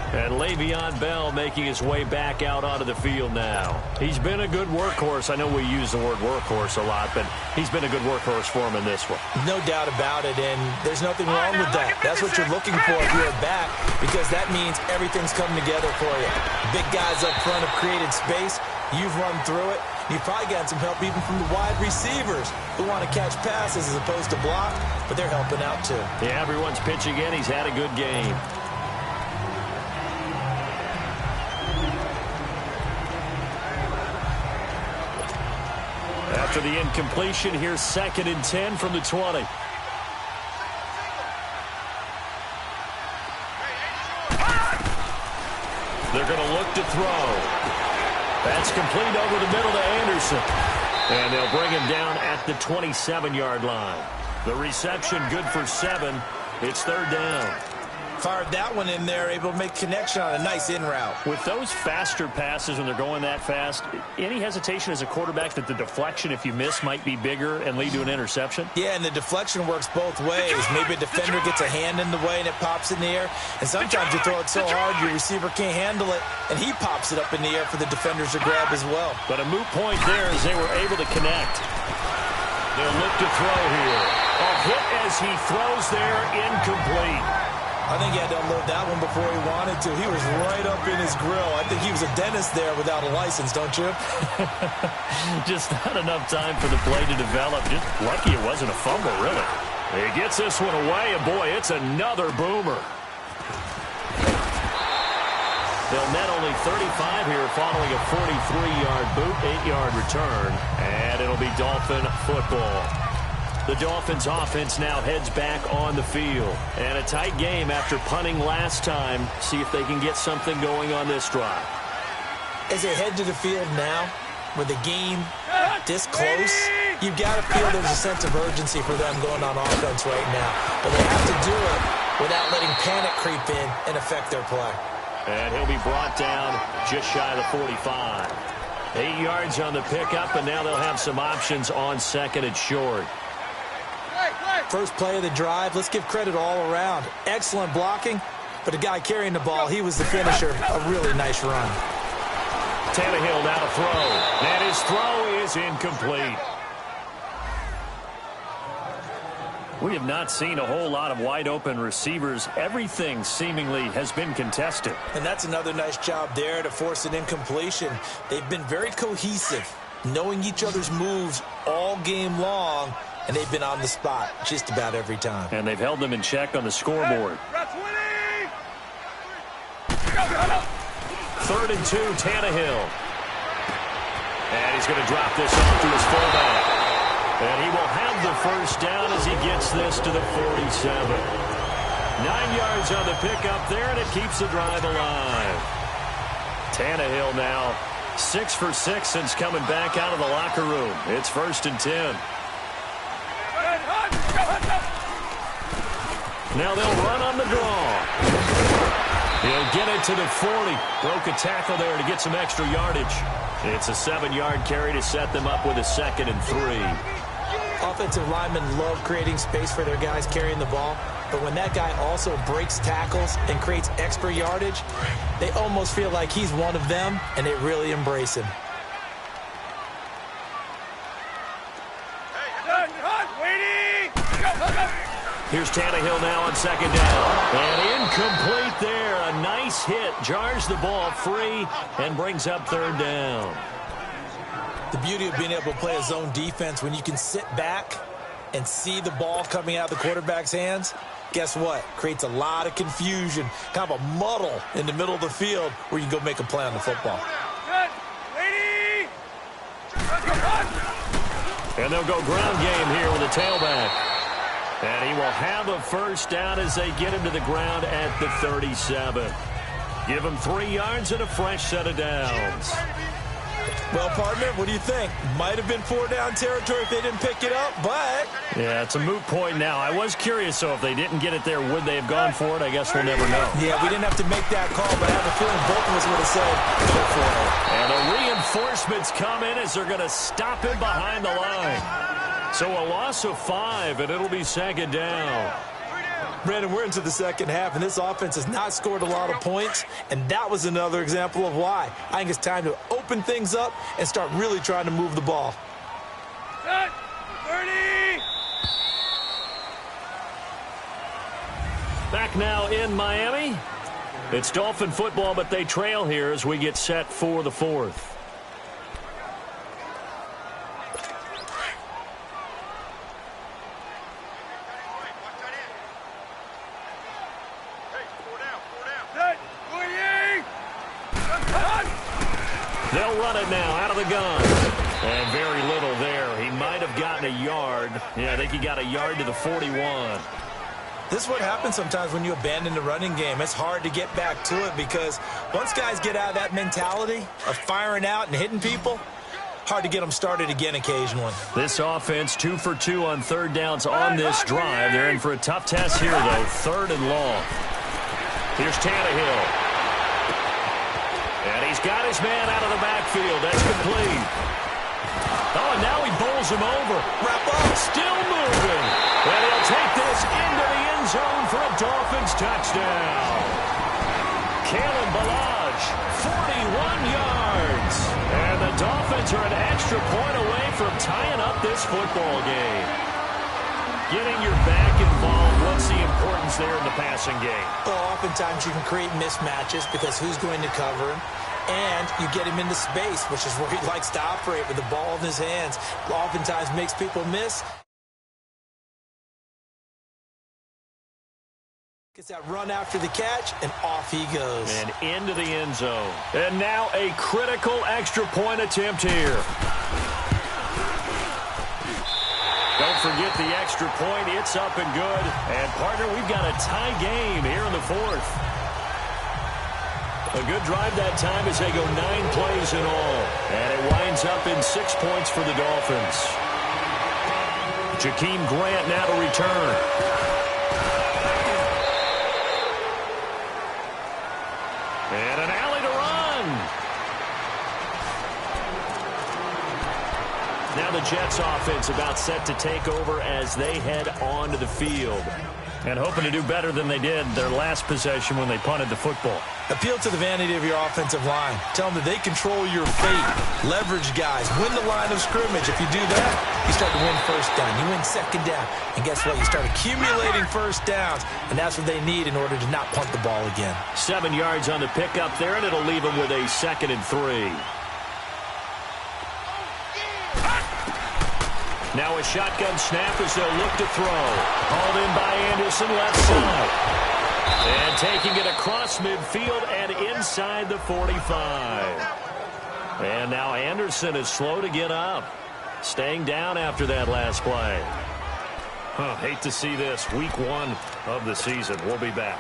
And Le'Veon Bell making his way back out onto the field now. He's been a good workhorse. I know we use the word workhorse a lot, but he's been a good workhorse for him in this one. No doubt about it, and there's nothing wrong with that. That's what you're looking for if you're a back, because that means everything's coming together for you. Big guys up front have created space. You've run through it, You've probably gotten some help even from the wide receivers who want to catch passes as opposed to block, but they're helping out too. Yeah, everyone's pitching in. He's had a good game. After the incompletion, here's 2nd and 10 from the 20. They're going to look to throw. That's complete over the middle to Anderson. And they'll bring him down at the 27-yard line. The reception good for 7. It's 3rd down. Fired that one in there, able to make connection on a nice in route. With those faster passes when they're going that fast, any hesitation as a quarterback that the deflection, if you miss, might be bigger and lead to an interception? Yeah, and the deflection works both ways. Maybe a defender gets a hand in the way and it pops in the air. And sometimes you throw it so hard your receiver can't handle it, and he pops it up in the air for the defenders to grab as well. But a moot point there as they were able to connect. They'll look to throw here. A hit as he throws there, incomplete. I think he had to unload that one before he wanted to. He was right up in his grill. I think he was a dentist there without a license, don't you? Just not enough time for the play to develop. Just lucky it wasn't a fumble, really. He gets this one away, and boy, it's another boomer. They'll net only 35 here following a 43-yard boot, 8-yard return, and it'll be Dolphin football. The Dolphins offense now heads back on the field. And a tight game after punting last time. See if they can get something going on this drive. As they head to the field now, with the game this close, you've got to feel there's a sense of urgency for them going on offense right now. But they have to do it without letting panic creep in and affect their play. And he'll be brought down just shy of the 45. 8 yards on the pickup, and now they'll have some options on 2nd and short. First play of the drive, let's give credit all around. Excellent blocking, but the guy carrying the ball, he was the finisher. A really nice run. Tannehill now to throw. And his throw is incomplete. We have not seen a whole lot of wide-open receivers. Everything seemingly has been contested. And that's another nice job there to force an incompletion. They've been very cohesive, knowing each other's moves all game long, and they've been on the spot just about every time. And they've held them in check on the scoreboard. 3rd and 2, Tannehill. And he's going to drop this off to his fullback. And he will have the first down as he gets this to the 47. 9 yards on the pickup there, and it keeps the drive alive. Tannehill now 6 for 6 since coming back out of the locker room. It's 1st and 10. Now they'll run on the draw. He'll get it to the 40. Broke a tackle there to get some extra yardage. It's a 7-yard carry to set them up with a 2nd and 3. Offensive linemen love creating space for their guys carrying the ball, but when that guy also breaks tackles and creates extra yardage, they almost feel like he's one of them, and they really embrace him. Here's Tannehill now on 2nd down. And incomplete there. A nice hit. Jars the ball free and brings up 3rd down. The beauty of being able to play a zone defense, when you can sit back and see the ball coming out of the quarterback's hands, guess what? Creates a lot of confusion, kind of a muddle in the middle of the field where you can go make a play on the football. And they'll go ground game here with a tailback. And he will have a first down as they get him to the ground at the 37. Give him 3 yards and a fresh set of downs. Well, partner, what do you think? Might have been 4-down territory if they didn't pick it up, but... Yeah, it's a moot point now. I was curious, so if they didn't get it there, would they have gone for it? I guess we'll never know. Yeah, we didn't have to make that call, but I have a feeling both of us would have said, go for it. And the reinforcements come in as they're going to stop him behind the line. So a loss of 5, and it'll be 2nd down. Brandon, we're into the second half, and this offense has not scored a lot of points, and that was another example of why. I think it's time to open things up and start really trying to move the ball. Set, 30. Back now in Miami. It's Dolphin football, but they trail here as we get set for the 4th. They'll run it now out of the gun. And very little there. He might have gotten a yard. Yeah, I think he got a yard to the 41. This is what happens sometimes when you abandon the running game. It's hard to get back to it because once guys get out of that mentality of firing out and hitting people, hard to get them started again occasionally. This offense 2 for 2 on third downs on this drive. They're in for a tough test here, though. 3rd and long. Here's Tannehill. And he's got his man out of the backfield. That's complete. Oh, and now he bowls him over. Wrap up. Still moving. And he'll take this into the end zone for a Dolphins touchdown. Kalen Ballage, 41 yards. And the Dolphins are an extra point away from tying up this football game. Getting your back involved, what's the importance there in the passing game? Well, oftentimes you can create mismatches because who's going to cover him? And you get him into space, which is where he likes to operate with the ball in his hands. Oftentimes makes people miss. Gets that run after the catch, and off he goes. And into the end zone. And now a critical extra point attempt here. Don't forget the extra point. It's up and good. And, partner, we've got a tie game here in the 4th. A good drive that time as they go 9 plays in all. And it winds up in 6 points for the Dolphins. Jakeem Grant now to return. And an alley to run. Now the Jets offense about set to take over as they head onto the field. And hoping to do better than they did their last possession when they punted the football. Appeal to the vanity of your offensive line. Tell them that they control your fate. Leverage guys. Win the line of scrimmage. If you do that, you start to win first down. You win second down. And guess what? You start accumulating first downs. And that's what they need in order to not punt the ball again. 7 yards on the pickup there, and it'll leave them with a 2nd and 3. Now a shotgun snap as they'll look to throw. Hauled in by Anderson, left side. And taking it across midfield and inside the 45. And now Anderson is slow to get up. Staying down after that last play. Hate to see this. Week 1 of the season. We'll be back.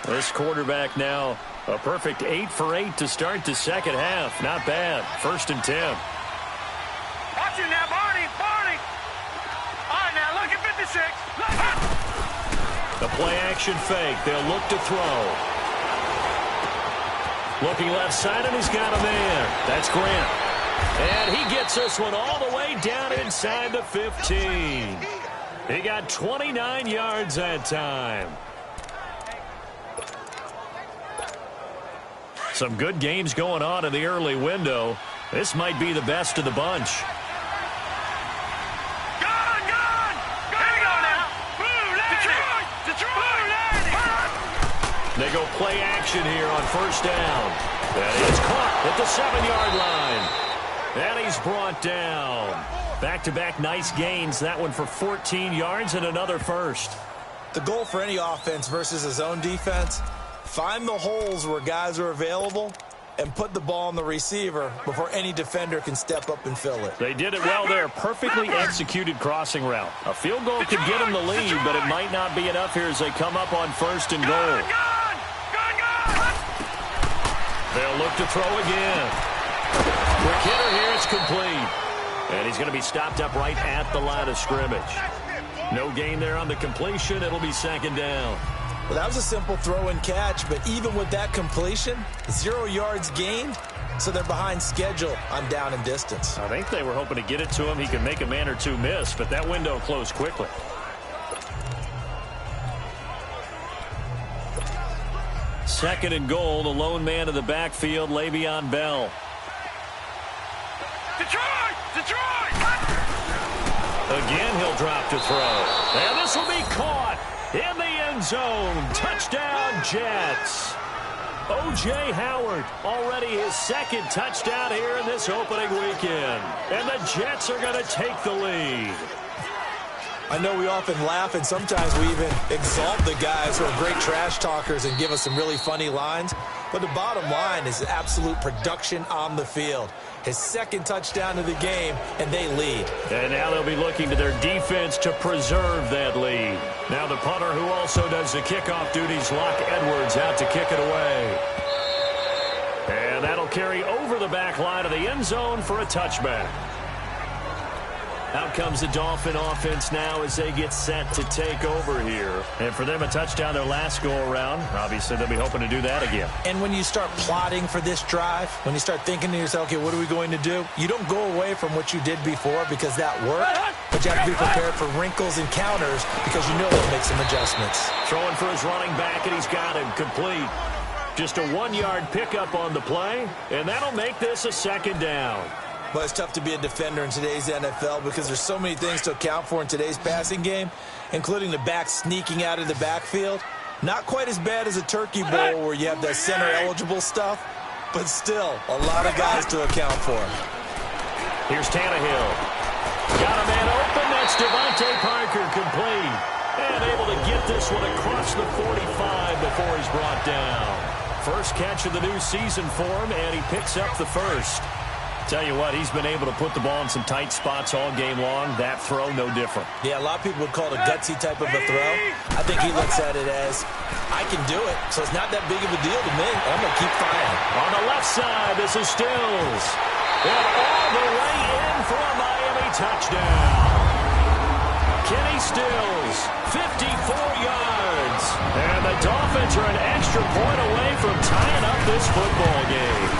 This quarterback now a perfect 8 for 8 to start the second half. Not bad. 1st and 10. Watch it now, Barney. All right, now look at 56. The play action fake. They'll look to throw. Looking left side, and he's got a man. That's Grant. And he gets this one all the way down inside the 15. He got 29 yards that time. Some good games going on in the early window. This might be the best of the bunch. They go play action here on 1st down. And he's caught at the 7-yard line. And he's brought down. Back-to-back nice gains. That one for 14 yards and another first. The goal for any offense versus a zone defense, find the holes where guys are available and put the ball on the receiver before any defender can step up and fill it. They did it well there. Perfectly executed crossing route. A field goal could get them the lead, but it might not be enough here as they come up on 1st and goal. They'll look to throw again. Quick hitter here. It's complete. And he's going to be stopped up right at the line of scrimmage. No gain there on the completion. It'll be 2nd down. Well, that was a simple throw and catch, but even with that completion, 0 yards gained, so they're behind schedule on down and distance. I think they were hoping to get it to him. He could make a man or two miss, but that window closed quickly. Second and goal, the lone man in the backfield, Le'Veon Bell. Detroit! Again, he'll drop to throw. And this will be caught in the end zone. Touchdown, Jets. O.J. Howard, already his 2nd touchdown here in this opening weekend. And the Jets are going to take the lead. I know we often laugh, and sometimes we even exalt the guys who are great trash talkers and give us some really funny lines. But the bottom line is absolute production on the field. His second touchdown of the game, and they lead. And now they'll be looking to their defense to preserve that lead. Now the punter, who also does the kickoff duties, Locke Edwards, out to kick it away. And that'll carry over the back line of the end zone for a touchback. Out comes the Dolphin offense now as they get set to take over here. And for them, a touchdown their last go-around. Obviously, they'll be hoping to do that again. And when you start plotting for this drive, when you start thinking to yourself, okay, what are we going to do? You don't go away from what you did before because that worked. But you have to be prepared for wrinkles and counters because you know they'll make some adjustments. Throwing for his running back, and he's got him complete. Just a 1-yard pickup on the play, and that'll make this a second down. Well, it's tough to be a defender in today's NFL because there's so many things to account for in today's passing game, including the back sneaking out of the backfield. Not quite as bad as a turkey bowl where you have that center-eligible stuff, but still a lot of guys to account for. Here's Tannehill. Got a man open. That's Devontae Parker complete. And able to get this one across the 45 before he's brought down. First catch of the new season for him, and he picks up the first. Tell you what, he's been able to put the ball in some tight spots all game long. That throw, no different. Yeah, a lot of people would call it a gutsy type of a throw. I think he looks at it as, I can do it, so it's not that big of a deal to me. I'm going to keep firing. On the left side, this is Stills. And all the way in for a Miami touchdown. Kenny Stills, 54 yards. And the Dolphins are an extra point away from tying up this football game.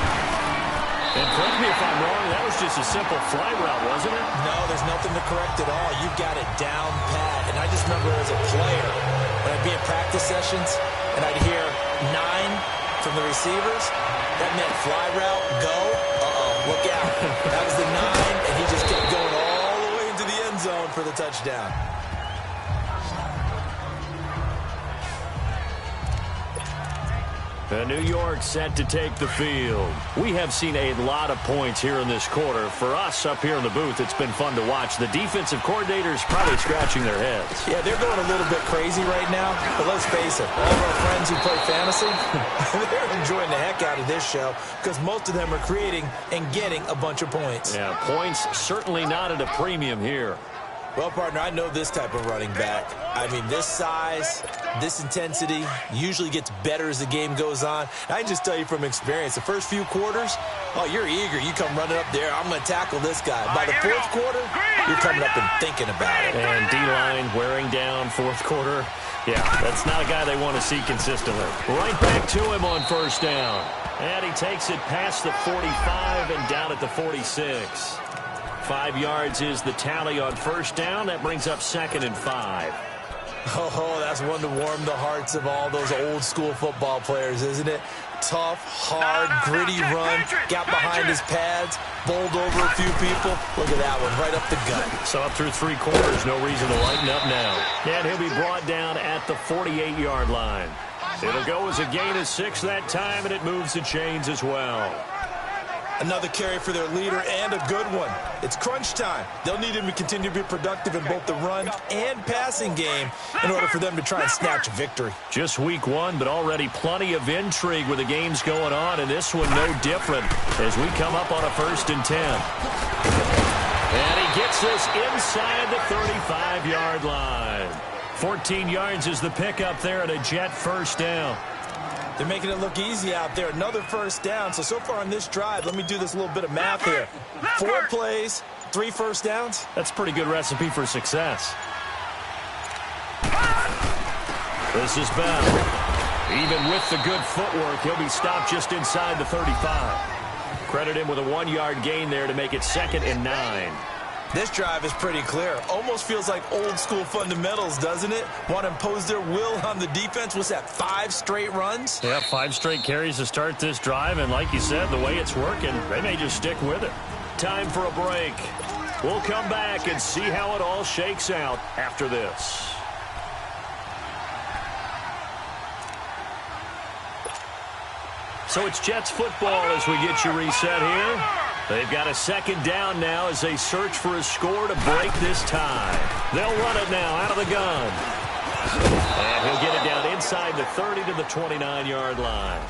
And correct me if I'm wrong, that was just a simple fly route, wasn't it? No, there's nothing to correct at all. You've got it down pat. And I just remember as a player, when I'd be in practice sessions, and I'd hear 9 from the receivers, that meant fly route, go, look out. That was the 9, and he just kept going all the way into the end zone for the touchdown. New York set to take the field. We have seen a lot of points here in this quarter. For us up here in the booth, it's been fun to watch. The defensive coordinators probably scratching their heads. Yeah, they're going a little bit crazy right now. But let's face it, all of our friends who play fantasy, they're enjoying the heck out of this show because most of them are creating and getting a bunch of points. Yeah, points certainly not at a premium here. Well, partner, I know this type of running back. I mean, this size, this intensity usually gets better as the game goes on. I can just tell you from experience, the first few quarters, oh, you're eager. You come running up there. I'm going to tackle this guy. By the fourth quarter, you're coming up and thinking about it. And D-line wearing down fourth quarter. Yeah, that's not a guy they want to see consistently. Right back to him on first down. And he takes it past the 45 and down at the 46. 5 yards is the tally on first down. That brings up 2nd and 5. Oh, that's one to warm the hearts of all those old school football players, isn't it? Tough, hard, gritty run. Got behind his pads, bowled over a few people. Look at that one, right up the gut. So up through 3 quarters, no reason to lighten up now. And he'll be brought down at the 48-yard line. It'll go as a gain of 6 that time, and it moves the chains as well. Another carry for their leader and a good one. It's crunch time. They'll need him to continue to be productive in both the run and passing game in order for them to try and snatch victory. Just week 1, but already plenty of intrigue with the games going on, and this one no different as we come up on a 1st and 10. And he gets this inside the 35-yard line. 14 yards is the pickup there at a Jet first down. They're making it look easy out there. Another first down. So far on this drive, let me do this little bit of math here. 4 plays, 3 first downs. That's a pretty good recipe for success. This is Bell. Even with the good footwork, he'll be stopped just inside the 35. Credit him with a 1-yard gain there to make it 2nd and 9. This drive is pretty clear. Almost feels like old school fundamentals, doesn't it? Want to impose their will on the defense. What's that, 5 straight runs? Yeah, 5 straight carries to start this drive. And like you said, the way it's working, they may just stick with it. Time for a break. We'll come back and see how it all shakes out after this. So it's Jets football as we get you reset here. They've got a 2nd down now as they search for a score to break this tie. They'll run it now out of the gun. And he'll get it down inside the 30 to the 29-yard line.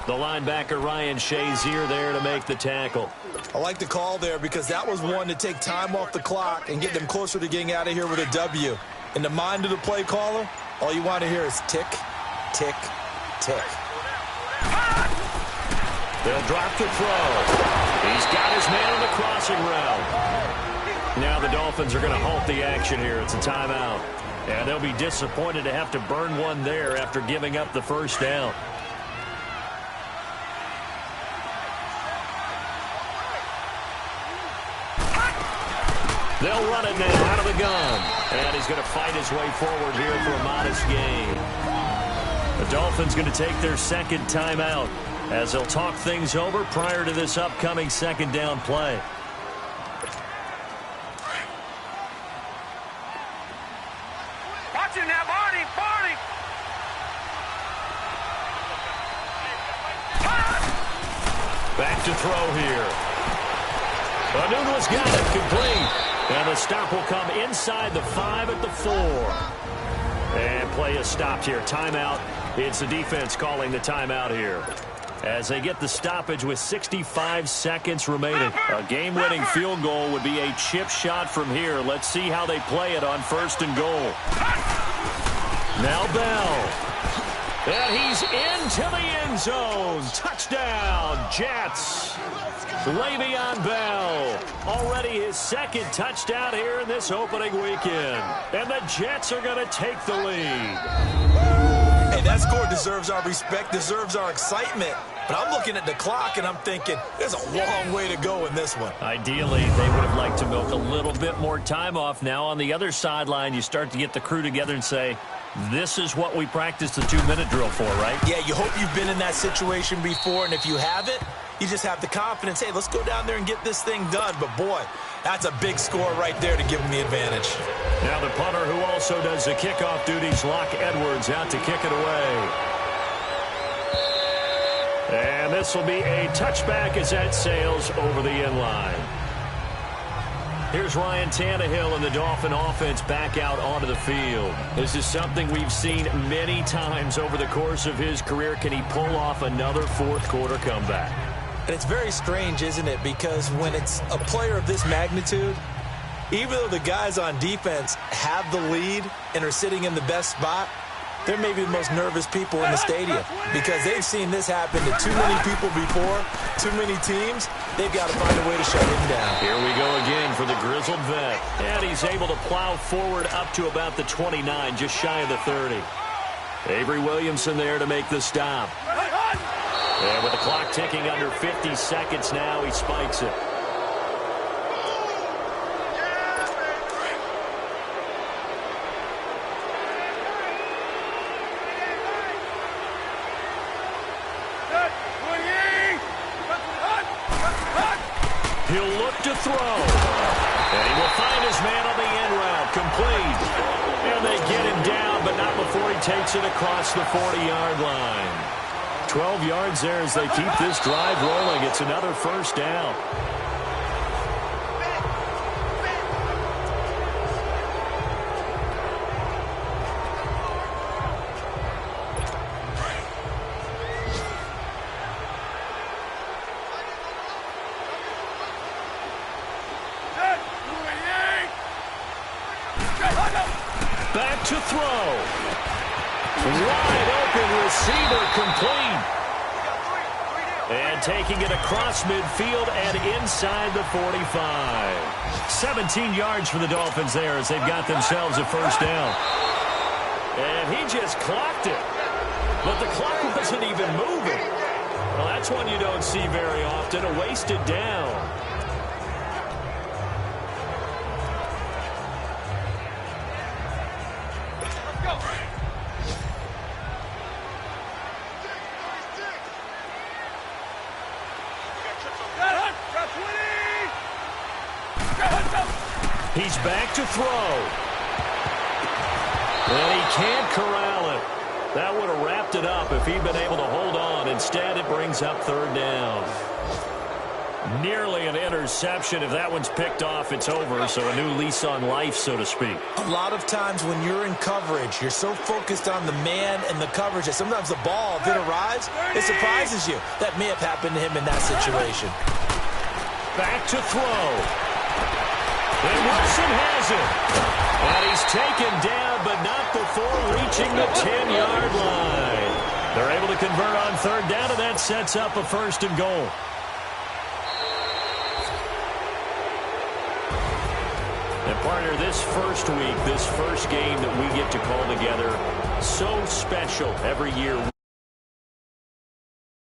The linebacker Ryan Shazier there to make the tackle. I like the call there because that was one to take time off the clock and get them closer to getting out of here with a W. In the mind of the play caller, all you want to hear is tick, tick, tick. They'll drop the throw. He's got his man on the crossing route. Now the Dolphins are going to halt the action here. It's a timeout. And they'll be disappointed to have to burn one there after giving up the first down. They'll run it now out of the gun. And he's going to fight his way forward here for a modest gain. The Dolphins going to take their second timeout as they'll talk things over prior to this upcoming second down play. Watch it now, Barney! Barney! Back to throw here. Anuno's got it, complete. And the stop will come inside the 5 at the 4. And play is stopped here. Timeout. It's the defense calling the timeout here, as they get the stoppage with 65 seconds remaining. A game-winning field goal would be a chip shot from here. Let's see how they play it on 1st and goal. Now Bell. And he's into the end zone. Touchdown, Jets. Le'Veon Bell, already his second touchdown here in this opening weekend. And the Jets are going to take the lead. Hey, that score deserves our respect, deserves our excitement. But I'm looking at the clock, and I'm thinking there's a long way to go in this one. Ideally, they would have liked to milk a little bit more time off. Now on the other sideline, you start to get the crew together and say, this is what we practiced the 2-minute drill for, right? Yeah, you hope you've been in that situation before, and if you haven't, you just have the confidence, hey, let's go down there and get this thing done. But, boy, that's a big score right there to give them the advantage. Now the punter who also does the kickoff duties, Locke Edwards, out to kick it away. And this will be a touchback as that sails over the end line. Here's Ryan Tannehill and the Dolphin offense back out onto the field. This is something we've seen many times over the course of his career. Can he pull off another fourth-quarter comeback? And it's very strange, isn't it? Because when it's a player of this magnitude, even though the guys on defense have the lead and are sitting in the best spot, they're maybe the most nervous people in the stadium because they've seen this happen to too many people before, too many teams. They've got to find a way to shut him down. Here we go again for the grizzled vet. And he's able to plow forward up to about the 29, just shy of the 30. Avery Williamson there to make the stop. And with the clock ticking under 50 seconds now, he spikes it. He'll look to throw. And he will find his man on the end route. Complete. And they get him down, but not before he takes it across the 40-yard line. 12 yards there as they keep this drive rolling. It's another first down. Back to throw. Wide open receiver, complete. And taking it across midfield and inside the 45. 17 yards for the Dolphins there as they've got themselves a first down. And he just clocked it. But the clock wasn't even moving. Well, that's one you don't see very often, a wasted down. He's back to throw. And he can't corral it. That would have wrapped it up if he'd been able to hold on. Instead, it brings up third down. Nearly an interception. If that one's picked off, it's over. So a new lease on life, so to speak. A lot of times when you're in coverage, you're so focused on the man and the coverage that sometimes the ball, if it arrives, it surprises you. That may have happened to him in that situation. Back to throw. And Wilson has it. And he's taken down, but not before reaching the 10-yard line. They're able to convert on third down, and that sets up a 1st and goal. And partner, this first week, this first game that we get to call together, so special every year.